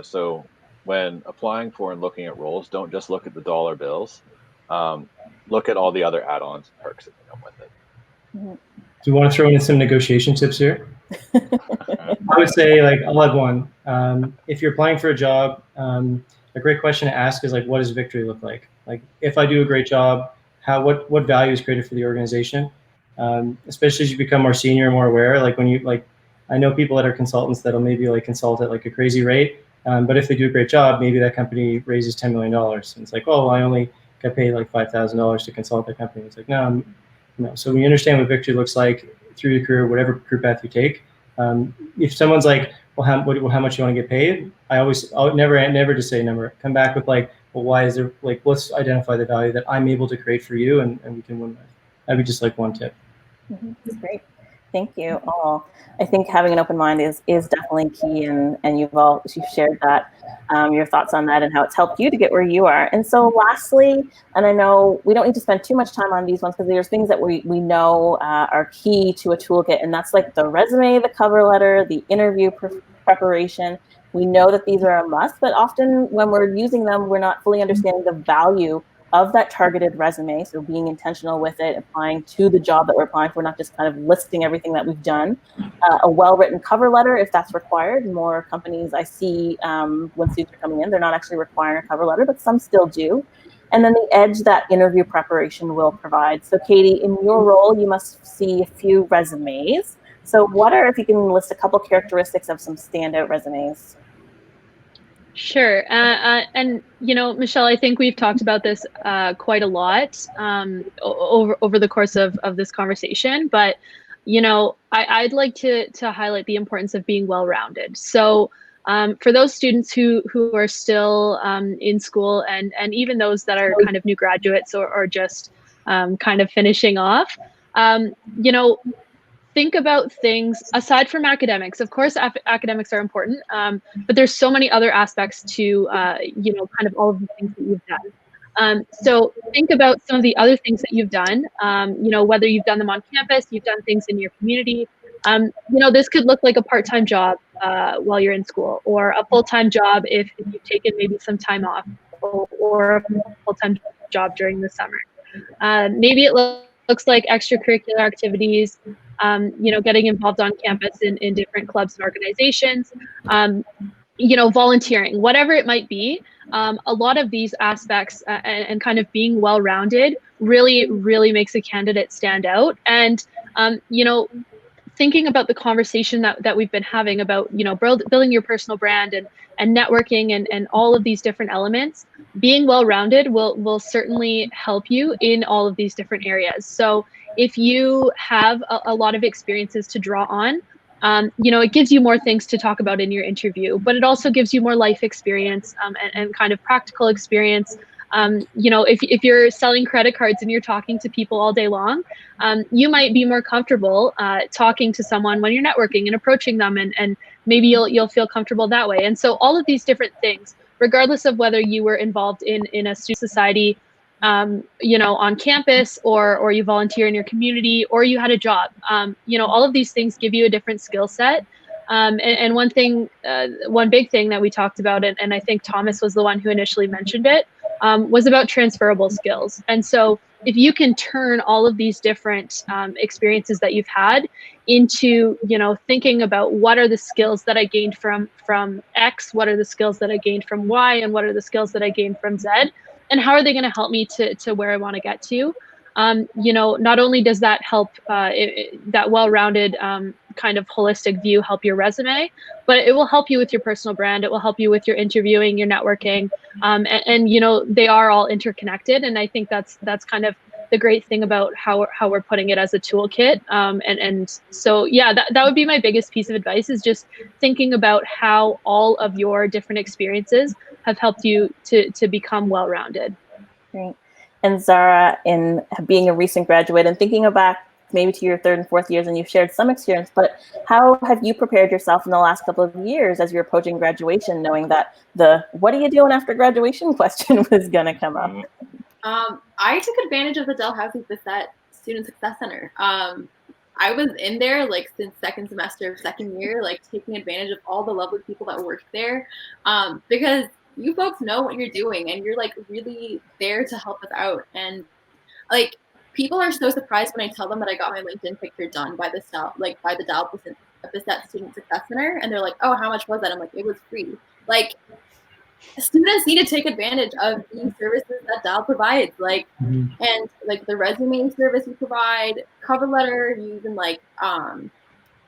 So when applying for and looking at roles, don't just look at the dollar bills. Look at all the other add-ons and perks that come with it. Do you want to throw in some negotiation tips here? I would say, like, I'll have one. If you're applying for a job, a great question to ask is like, what does victory look like? Like, if I do a great job, what value is created for the organization? Especially as you become more senior and more aware. Like I know people that are consultants that'll maybe like consult at like a crazy rate, but if they do a great job, maybe that company raises $10 million. And it's like, oh, I only got paid like $5,000 to consult that company. It's like, no. So when you understand what victory looks like through your career, whatever career path you take, if someone's like, well, how much you want to get paid? I'll never just say a number. Come back with like, well, why is there, like, let's identify the value that I'm able to create for you, and we can win that. That'd be just like one tip. That's great. Thank you all. I think having an open mind is definitely key, and you've shared that, your thoughts on that and how it's helped you to get where you are. And so lastly, and I know we don't need to spend too much time on these ones because there's things that we know are key to a toolkit, and that's like the resume, the cover letter, the interview preparation. We know that these are a must, but often when we're using them, we're not fully understanding the value of that targeted resume. So being intentional with it, applying to the job that we're applying for, not just kind of listing everything that we've done. A well-written cover letter, if that's required. More companies I see when students are coming in, they're not actually requiring a cover letter, but some still do. And then the edge that interview preparation will provide. So Katie, in your role, you must see a few resumes. So if you can list a couple characteristics of some standout resumes? Sure. And, Michelle, I think we've talked about this quite a lot over the course of this conversation. But, I'd like to highlight the importance of being well-rounded. So for those students who are still in school and even those that are kind of new graduates or just kind of finishing off, think about things aside from academics. Of course, academics are important, but there's so many other aspects to, kind of all of the things that you've done. So think about some of the other things that you've done, whether you've done them on campus, you've done things in your community. This could look like a part-time job while you're in school, or a full-time job if you've taken maybe some time off, or a full-time job during the summer. Maybe it looks like extracurricular activities, getting involved on campus in different clubs and organizations, volunteering, whatever it might be. A lot of these aspects and kind of being well-rounded really makes a candidate stand out. And, thinking about the conversation that we've been having about, building your personal brand and networking and all of these different elements, being well-rounded will certainly help you in all of these different areas. So if you have a lot of experiences to draw on, it gives you more things to talk about in your interview, but it also gives you more life experience and kind of practical experience. If you're selling credit cards and you're talking to people all day long, you might be more comfortable talking to someone when you're networking and approaching them, and maybe you'll feel comfortable that way. And so all of these different things, regardless of whether you were involved in a student society, on campus, or you volunteer in your community, or you had a job, all of these things give you a different skill set. And one big thing that we talked about, and I think Thomas was the one who initially mentioned it, was about transferable skills. And so if you can turn all of these different experiences that you've had into, thinking about what are the skills that I gained from X, what are the skills that I gained from Y, and what are the skills that I gained from Z, and how are they going to help me to where I want to get to? Not only does that help that well-rounded kind of holistic view help your resume, but it will help you with your personal brand. It will help you with your interviewing, your networking, and they are all interconnected. And I think that's kind of the great thing about how we're putting it as a toolkit. And so, yeah, that would be my biggest piece of advice, is just thinking about how all of your different experiences have helped you to become well-rounded. Great. And Zara, in being a recent graduate and thinking back maybe to your third and fourth years, and you've shared some experience, but how have you prepared yourself in the last couple of years as you're approaching graduation, knowing that the "what are you doing after graduation" question was going to come up? I took advantage of the Dalhousie Student Success Center. I was in there since second semester of second year, taking advantage of all the lovely people that worked there, because you folks know what you're doing and you're really there to help us out. And people are so surprised when I tell them that I got my LinkedIn picture done by the Dalhousie Student Success Center, and they're like, "Oh, how much was that?" I'm like, "It was free." Students need to take advantage of the services that Dal provides, and the resume service we provide, cover letter, even the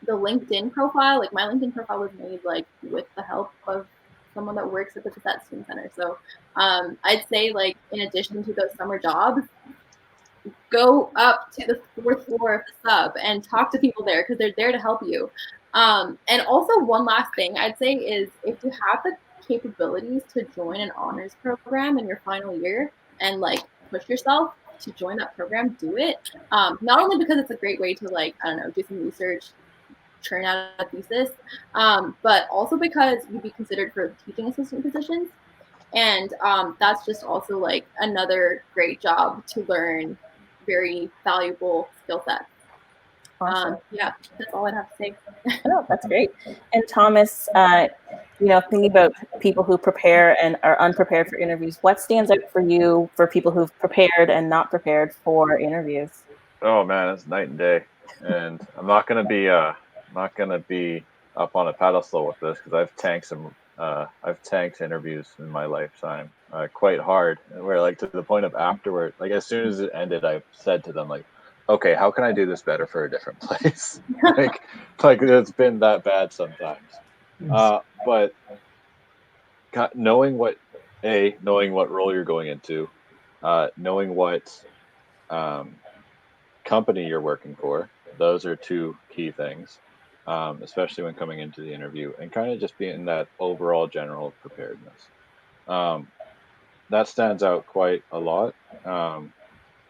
LinkedIn profile. My LinkedIn profile was made with the help of someone that works at the Passat Student Center. So I'd say in addition to those summer jobs, go up to the 4th floor of the sub and talk to people there, because they're there to help you. And also one last thing I'd say is, if you have the capabilities to join an honors program in your final year and push yourself to join that program, do it. Not only because it's a great way to do some research, churn out a thesis, but also because you'd be considered for teaching assistant positions, and that's just also another great job to learn very valuable skill sets. Awesome. Yeah, that's all I'd have to say. Oh, that's great. And Thomas, thinking about people who prepare and are unprepared for interviews, what stands out for you for people who've prepared and not prepared for interviews? Oh man, it's night and day. And I'm not gonna be up on a pedestal with this, because I've tanked interviews in my lifetime quite hard, where to the point of afterward, as soon as it ended, I said to them okay, how can I do this better for a different place? it's been that bad sometimes. But knowing what role you're going into, knowing what company you're working for. Those are two key things, especially when coming into the interview, and kind of just being that overall general preparedness. That stands out quite a lot.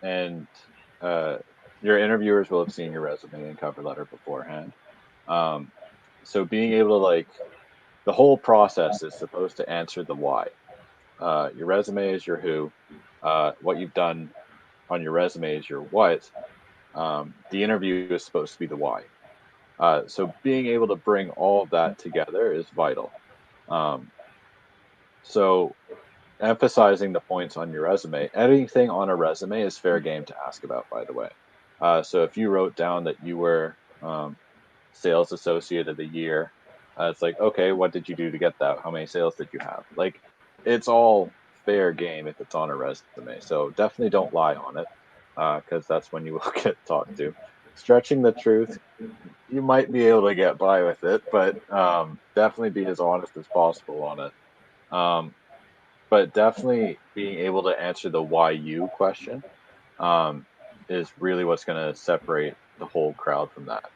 And your interviewers will have seen your resume and cover letter beforehand. So being able to the whole process is supposed to answer the why. Your resume is your who. What you've done on your resume is your what. The interview is supposed to be the why. So being able to bring all of that together is vital. So emphasizing the points on your resume, anything on a resume is fair game to ask about, by the way. So if you wrote down that you were sales associate of the year, it's like, okay, what did you do to get that? How many sales did you have? It's all fair game if it's on a resume. So definitely don't lie on it, because that's when you will get talked to. Stretching the truth, you might be able to get by with it, but definitely be as honest as possible on it. But definitely being able to answer the why you question is really what's going to separate the whole crowd from that.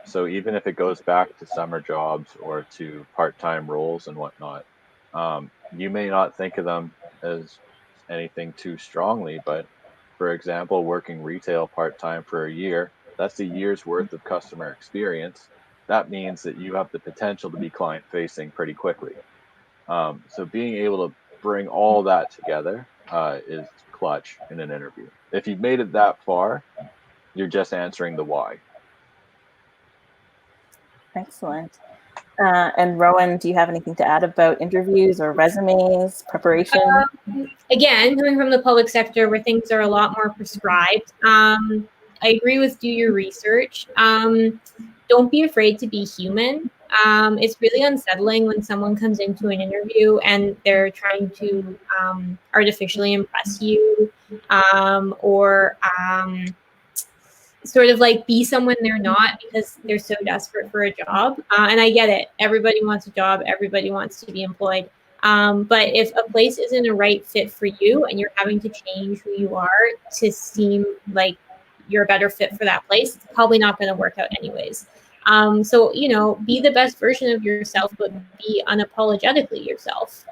So even if it goes back to summer jobs or to part-time roles and whatnot, you may not think of them as anything too strongly, but for example, working retail part-time for a year, that's a year's worth of customer experience. That means that you have the potential to be client-facing pretty quickly. So being able to bring all that together is clutch in an interview. If you've made it that far, you're just answering the why. Excellent. And Rowan, do you have anything to add about interviews or resumes, preparation? Again, coming from the public sector where things are a lot more prescribed, I agree with do your research. Don't be afraid to be human. It's really unsettling when someone comes into an interview and they're trying to artificially impress you or sort of be someone they're not because they're so desperate for a job. And I get it. Everybody wants a job. Everybody wants to be employed. But if a place isn't a right fit for you and you're having to change who you are to seem like you're a better fit for that place, it's probably not going to work out anyways. So, be the best version of yourself, but be unapologetically yourself.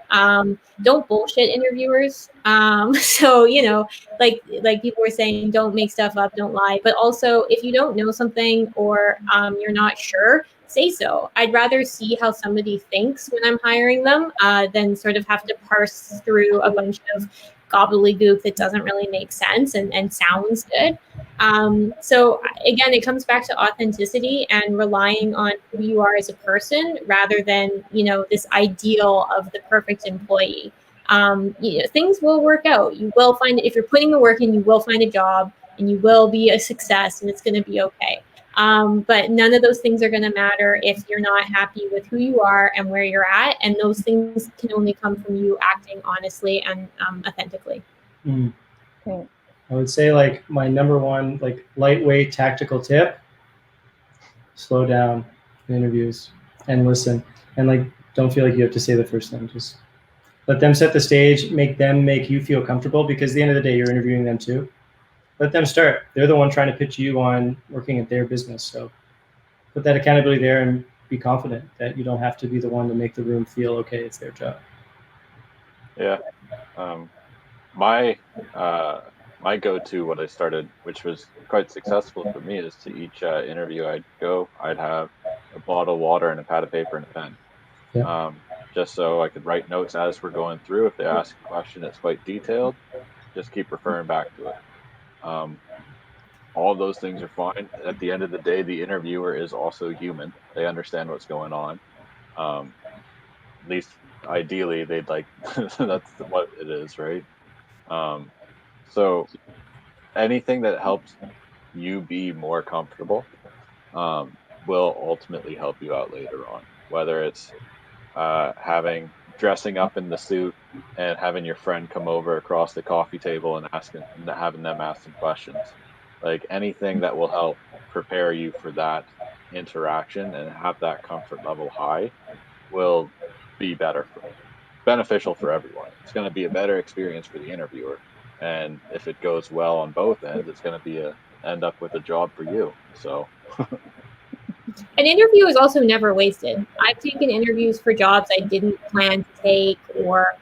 Don't bullshit interviewers. So, like people were saying, don't make stuff up, don't lie. But also, if you don't know something or you're not sure, say so. I'd rather see how somebody thinks when I'm hiring them than sort of have to parse through a bunch of gobbledygook that doesn't really make sense and sounds good. So again, it comes back to authenticity and relying on who you are as a person rather than, this ideal of the perfect employee. Things will work out. You will find, if you're putting the work in, you will find a job and you will be a success and it's going to be okay. But none of those things are going to matter if you're not happy with who you are and where you're at. And those things can only come from you acting honestly and authentically. Okay. I would say my number one lightweight tactical tip: slow down in interviews and listen, and don't feel like you have to say the first thing. Just let them set the stage, make you feel comfortable, because at the end of the day, you're interviewing them too. Let them start. They're the one trying to pitch you on working at their business. So put that accountability there and be confident that you don't have to be the one to make the room feel okay. It's their job. Yeah. My go-to, what I started, which was quite successful for me, is to each interview I'd go, I'd have a bottle of water and a pad of paper and a pen. Yeah. Just so I could write notes as we're going through. If they ask a question that's quite detailed, just keep referring back to it. All of those things are fine. At the end of the day, the interviewer is also human. They understand what's going on. At least ideally, they'd that's what it is, right? So anything that helps you be more comfortable will ultimately help you out later on, whether it's dressing up in the suit and having your friend come over across the coffee table and having them ask some questions. Anything that will help prepare you for that interaction and have that comfort level high will be beneficial for everyone. It's going to be a better experience for the interviewer, and if it goes well on both ends, it's going to end up with a job for you. So an interview is also never wasted. I've taken interviews for jobs I didn't plan to take or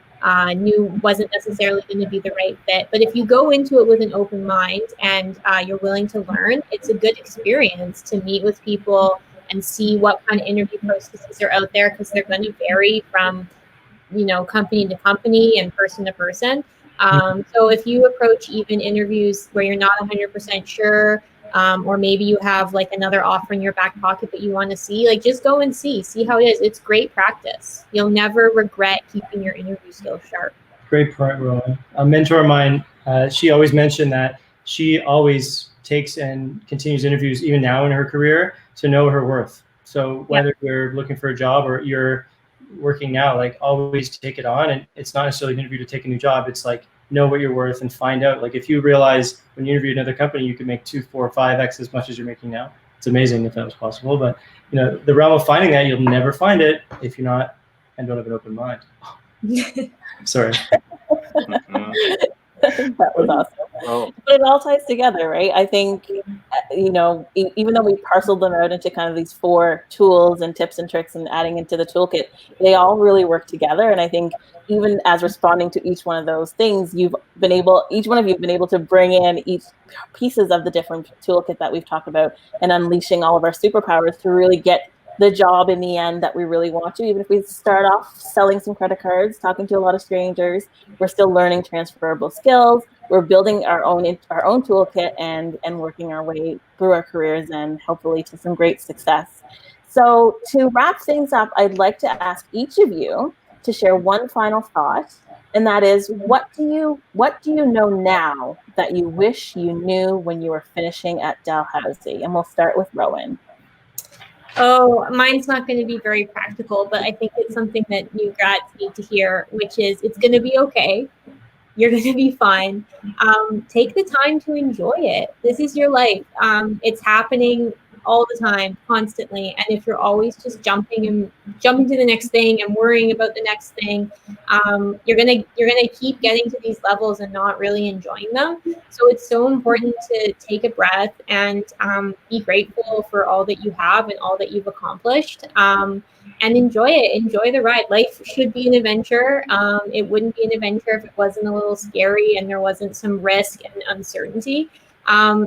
knew wasn't necessarily going to be the right fit. But if you go into it with an open mind and you're willing to learn, it's a good experience to meet with people and see what kind of interview processes are out there, because they're going to vary from, company to company and person to person. So if you approach even interviews where you're not 100% sure, or maybe you have like another offer in your back pocket that you want to see, like just go and see how it is. It's great practice. You'll never regret keeping your interview skills sharp. Great point, Rowan. A mentor of mine, she always mentioned that she always takes and continues interviews even now in her career to know her worth. So whether you're looking for a job or you're working now, like always take it on. And it's not necessarily an interview to take a new job. It's like, know what you're worth and find out. Like if you realize when you interview another company, you can make 2, 4, 5x as much as you're making now. It's amazing if that was possible. But the realm of finding that, you'll never find it if you're not and don't have an open mind. Sorry. That was awesome. Oh. But it all ties together, right? I think, even though we parceled them out into kind of these 4 tools and tips and tricks and adding into the toolkit, they all really work together. And I think even as responding to each one of those things, each one of you have been able to bring in each pieces of the different toolkit that we've talked about and unleashing all of our superpowers to really get the job in the end that we really want to. Even if we start off selling some credit cards, talking to a lot of strangers, we're still learning transferable skills. We're building our own toolkit and working our way through our careers and hopefully to some great success. So to wrap things up, I'd like to ask each of you to share one final thought, and that is, what do you know now that you wish you knew when you were finishing at Dalhousie? And we'll start with Rowan. Oh, mine's not going to be very practical, but I think it's something that new grads need to hear, which is it's going to be okay. You're going to be fine. Take the time to enjoy it. This is your life. It's happening all the time, constantly. And if you're always just jumping to the next thing and worrying about the next thing, you're gonna keep getting to these levels and not really enjoying them. So it's so important to take a breath and be grateful for all that you have and all that you've accomplished. And enjoy it. Enjoy the ride. Life should be an adventure. It wouldn't be an adventure if it wasn't a little scary and there wasn't some risk and uncertainty.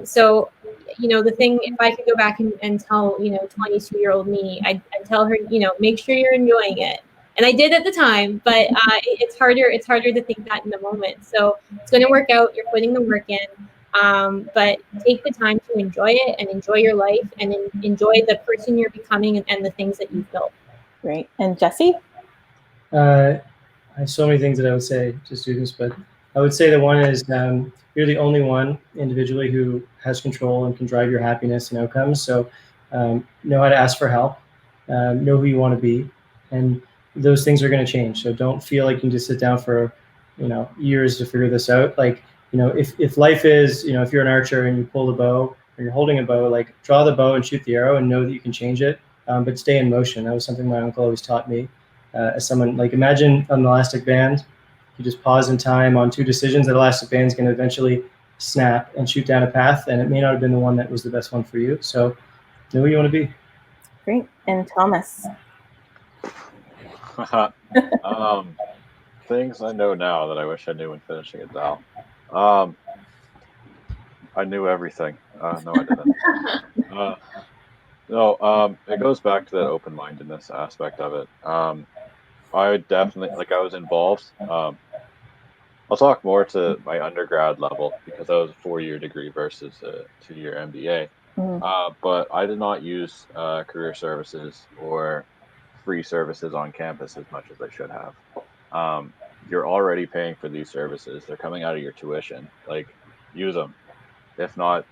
So, the thing, if I could go back and tell, 22-year-old me, I'd tell her, make sure you're enjoying it. And I did at the time, but it's harder to think that in the moment. So it's going to work out. You're putting the work in. But take the time to enjoy it and enjoy your life and enjoy the person you're becoming and the things that you've built. Great. And Jesse? I have so many things that I would say to students, but I would say that one is you're the only one individually who has control and can drive your happiness and outcomes. So know how to ask for help, know who you want to be, and those things are going to change. So don't feel like you can just sit down for years to figure this out. Like if life is if you're an archer and you pull the bow or you're holding a bow, like draw the bow and shoot the arrow and know that you can change it, but stay in motion. That was something my uncle always taught me. As someone, like, imagine an elastic band. You just pause in time on 2 decisions. That elastic band is going to eventually snap and shoot down a path, and it may not have been the one that was the best one for you. So know who you want to be. Great. And Thomas? Things I know now that I wish I knew when finishing at Dal. I knew everything. No, I didn't. No, it goes back to that open-mindedness aspect of it. I definitely, I was involved. I'll talk more to my undergrad level because that was a 4-year degree versus a 2-year MBA. But I did not use career services or free services on campus as much as I should have. You're already paying for these services. They're coming out of your tuition. Use them. If not,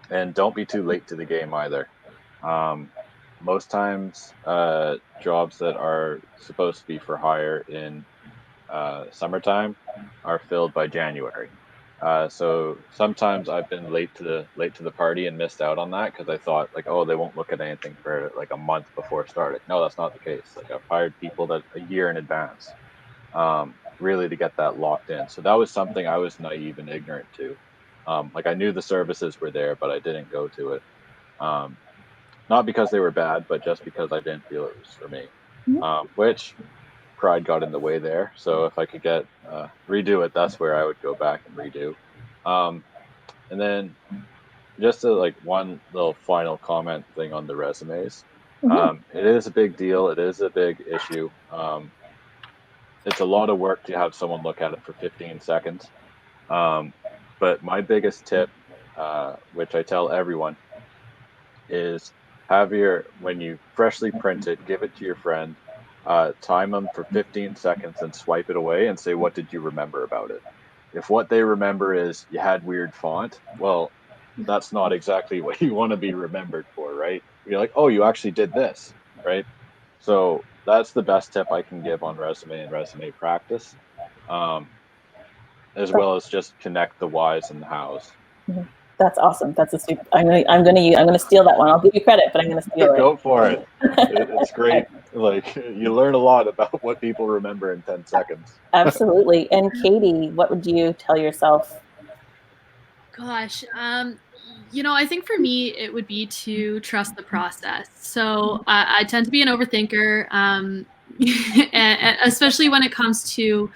and don't be too late to the game either. Most times, jobs that are supposed to be for hire in summertime are filled by January. So sometimes I've been late to the party and missed out on that because I thought like, oh, they won't look at anything for like a month before starting. No, that's not the case. Like I've hired people that a year in advance, really to get that locked in. So that was something I was naive and ignorant to. Like I knew the services were there, but I didn't go to it. Not because they were bad, but just because I didn't feel it was for me. Which pride got in the way there. So if I could get redo it, that's where I would go back and redo. And then just to like one little final comment thing on the resumes. It is a big deal. It is a big issue. It's a lot of work to have someone look at it for 15 seconds. But my biggest tip, which I tell everyone, is when you freshly print it, give it to your friend, time them for 15 seconds and swipe it away and say, what did you remember about it? If what they remember is you had weird font, well, that's not exactly what you want to be remembered for, right? You're like, oh, you actually did this, right? So that's the best tip I can give on resume and resume practice, as well as just connect the whys and the hows. That's awesome. That's a super. I'm gonna steal that one. I'll give you credit, but I'm gonna steal it. Go for it. It's great. Like you learn a lot about what people remember in 10 seconds. Absolutely. And Katie, what would you tell yourself? Gosh, I think for me it would be to trust the process. So I tend to be an overthinker, and especially when it comes to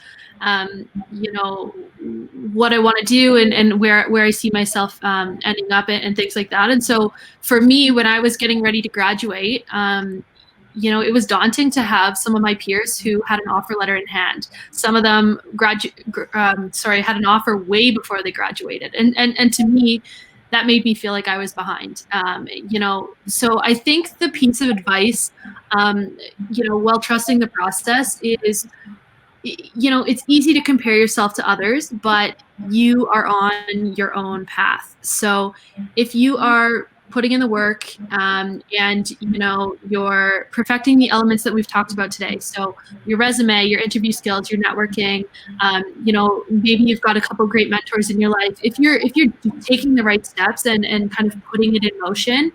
what I want to do and where I see myself ending up and things like that. And so for me, when I was getting ready to graduate, it was daunting to have some of my peers who had an offer letter in hand. Some of them had an offer way before they graduated. And to me, that made me feel like I was behind. So I think the piece of advice, while trusting the process is, it's easy to compare yourself to others, but you are on your own path. So if you are putting in the work and you're perfecting the elements that we've talked about today, so your resume, your interview skills, your networking, maybe you've got a couple great mentors in your life. If you're taking the right steps and kind of putting it in motion,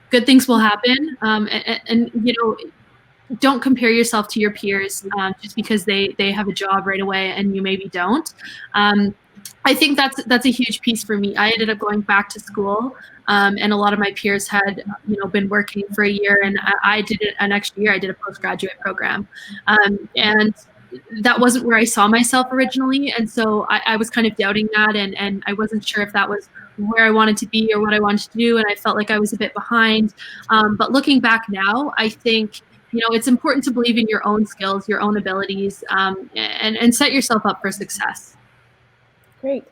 good things will happen. Don't compare yourself to your peers just because they have a job right away and you maybe don't. I think that's a huge piece for me. I ended up going back to school, and a lot of my peers had been working for a year, and I did it an extra year. I did a postgraduate program, and that wasn't where I saw myself originally, and so I was kind of doubting that, and I wasn't sure if that was where I wanted to be or what I wanted to do, and I felt like I was a bit behind. But looking back now, I think it's important to believe in your own skills, your own abilities, and set yourself up for success. Great.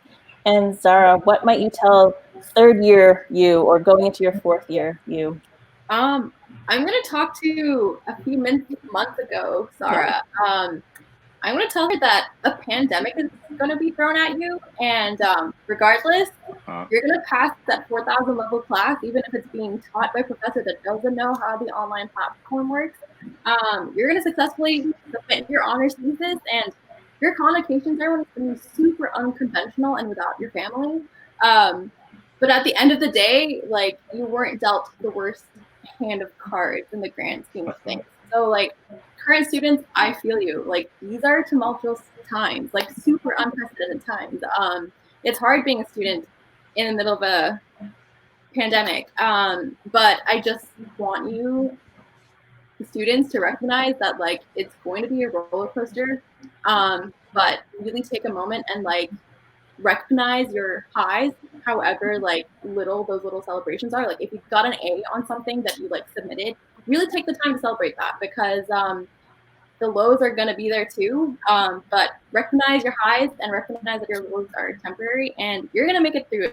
And Zara, what might you tell third year you or going into your fourth year you? I'm going to talk to a few months ago, Zara. I'm going to tell her that a pandemic is going to be thrown at you, and regardless, you're going to pass that 4,000 level class, even if it's being taught by a professor that doesn't know how the online platform works. You're going to successfully submit your honors thesis, and your convocation ceremony is going to be super unconventional and without your family. But at the end of the day, like, you weren't dealt the worst hand of cards in the grand scheme of things. So, like, current students, I feel you. Like, these are tumultuous times, like super unprecedented times. It's hard being a student in the middle of a pandemic. But I just want you students to recognize that, like, it's going to be a roller coaster. But really take a moment and, like, recognize your highs, however, like, little those little celebrations are. Like, if you got an A on something that you, like, submitted, really take the time to celebrate that, because the lows are going to be there too. But recognize your highs and recognize that your lows are temporary, and you're going to make it through.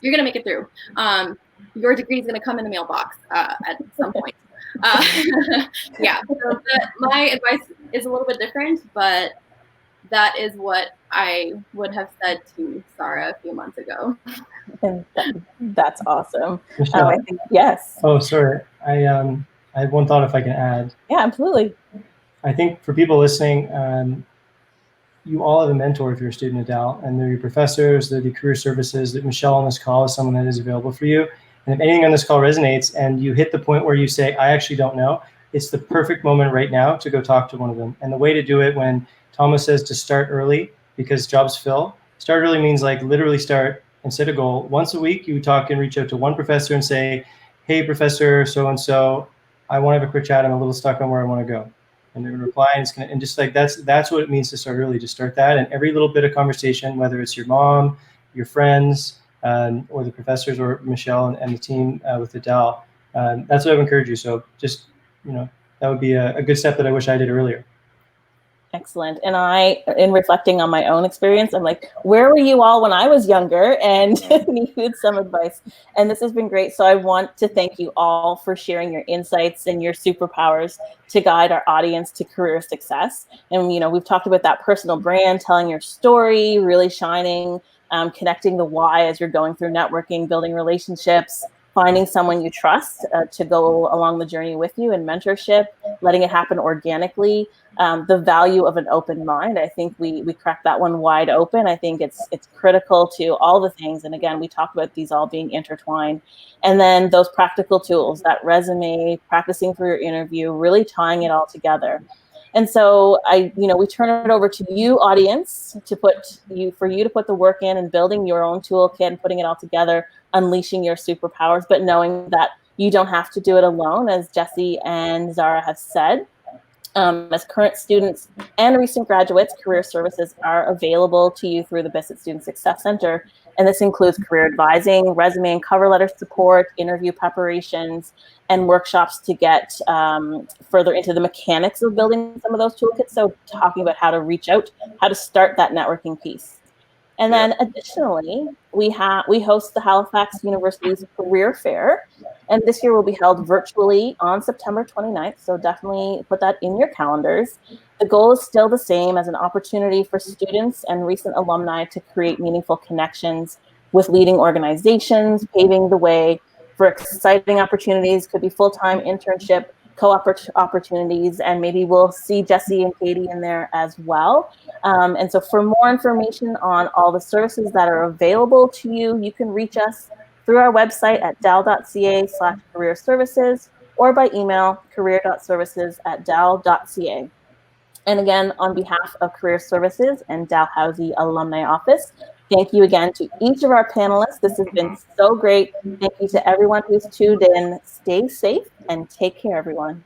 You're going to make it through. Your degree is going to come in the mailbox at some point. Yeah. So my advice is a little bit different, but that is what I would have said to Sarah a few months ago. And that's awesome. Michelle, I think, yes. Oh, sorry. I have one thought if I can add. Yeah, absolutely. I think for people listening, you all have a mentor if you're a student at Dal, and they're your professors, they're the career services. That Michelle on this call is someone that is available for you. And if anything on this call resonates and you hit the point where you say, I actually don't know, it's the perfect moment right now to go talk to one of them. And the way to do it, when Thomas says to start early because jobs fill, start early means like literally start and set a goal. Once a week, you talk and reach out to one professor and say, hey, Professor so-and-so, I want to have a quick chat. I'm a little stuck on where I want to go. And they're going to reply, and it's going to, and just like that's what it means to start early. Just start that, and every little bit of conversation, whether it's your mom, your friends, or the professors, or Michelle and the team with the Dal, that's what I would encourage you. So just, that would be a good step that I wish I did earlier. Excellent. And in reflecting on my own experience, I'm like, where were you all when I was younger and needed some advice? And this has been great. So I want to thank you all for sharing your insights and your superpowers to guide our audience to career success. And, we've talked about that personal brand, telling your story, really shining, connecting the why as you're going through networking, building relationships, finding someone you trust to go along the journey with you, and mentorship, letting it happen organically. The value of an open mind. I think we cracked that one wide open. I think it's critical to all the things. And again, we talked about these all being intertwined. And then those practical tools, that resume, practicing for your interview, really tying it all together. And so we turn it over to you, audience, for you to put the work in and building your own toolkit and putting it all together, unleashing your superpowers, but knowing that you don't have to do it alone, as Jesse and Zara have said. As current students and recent graduates, career services are available to you through the Bissett Student Success Center. And this includes career advising, resume and cover letter support, interview preparations, and workshops to get further into the mechanics of building some of those toolkits. So talking about how to reach out, how to start that networking piece. And then additionally, we host the Halifax University's Career Fair. And this year will be held virtually on September 29th. So definitely put that in your calendars. The goal is still the same, as an opportunity for students and recent alumni to create meaningful connections with leading organizations, paving the way for exciting opportunities. Could be full-time internship, co-op opportunities, and maybe we'll see Jesse and Katie in there as well. And so for more information on all the services that are available to you, you can reach us through our website at dal.ca/career services, or by email career.services@dal.ca. And again, on behalf of Career Services and Dalhousie Alumni Office, thank you again to each of our panelists. This has been so great. Thank you to everyone who's tuned in. Stay safe and take care, everyone.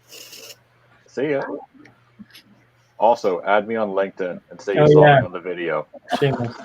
See ya. Also, add me on LinkedIn and say you saw me on the video. Shameless.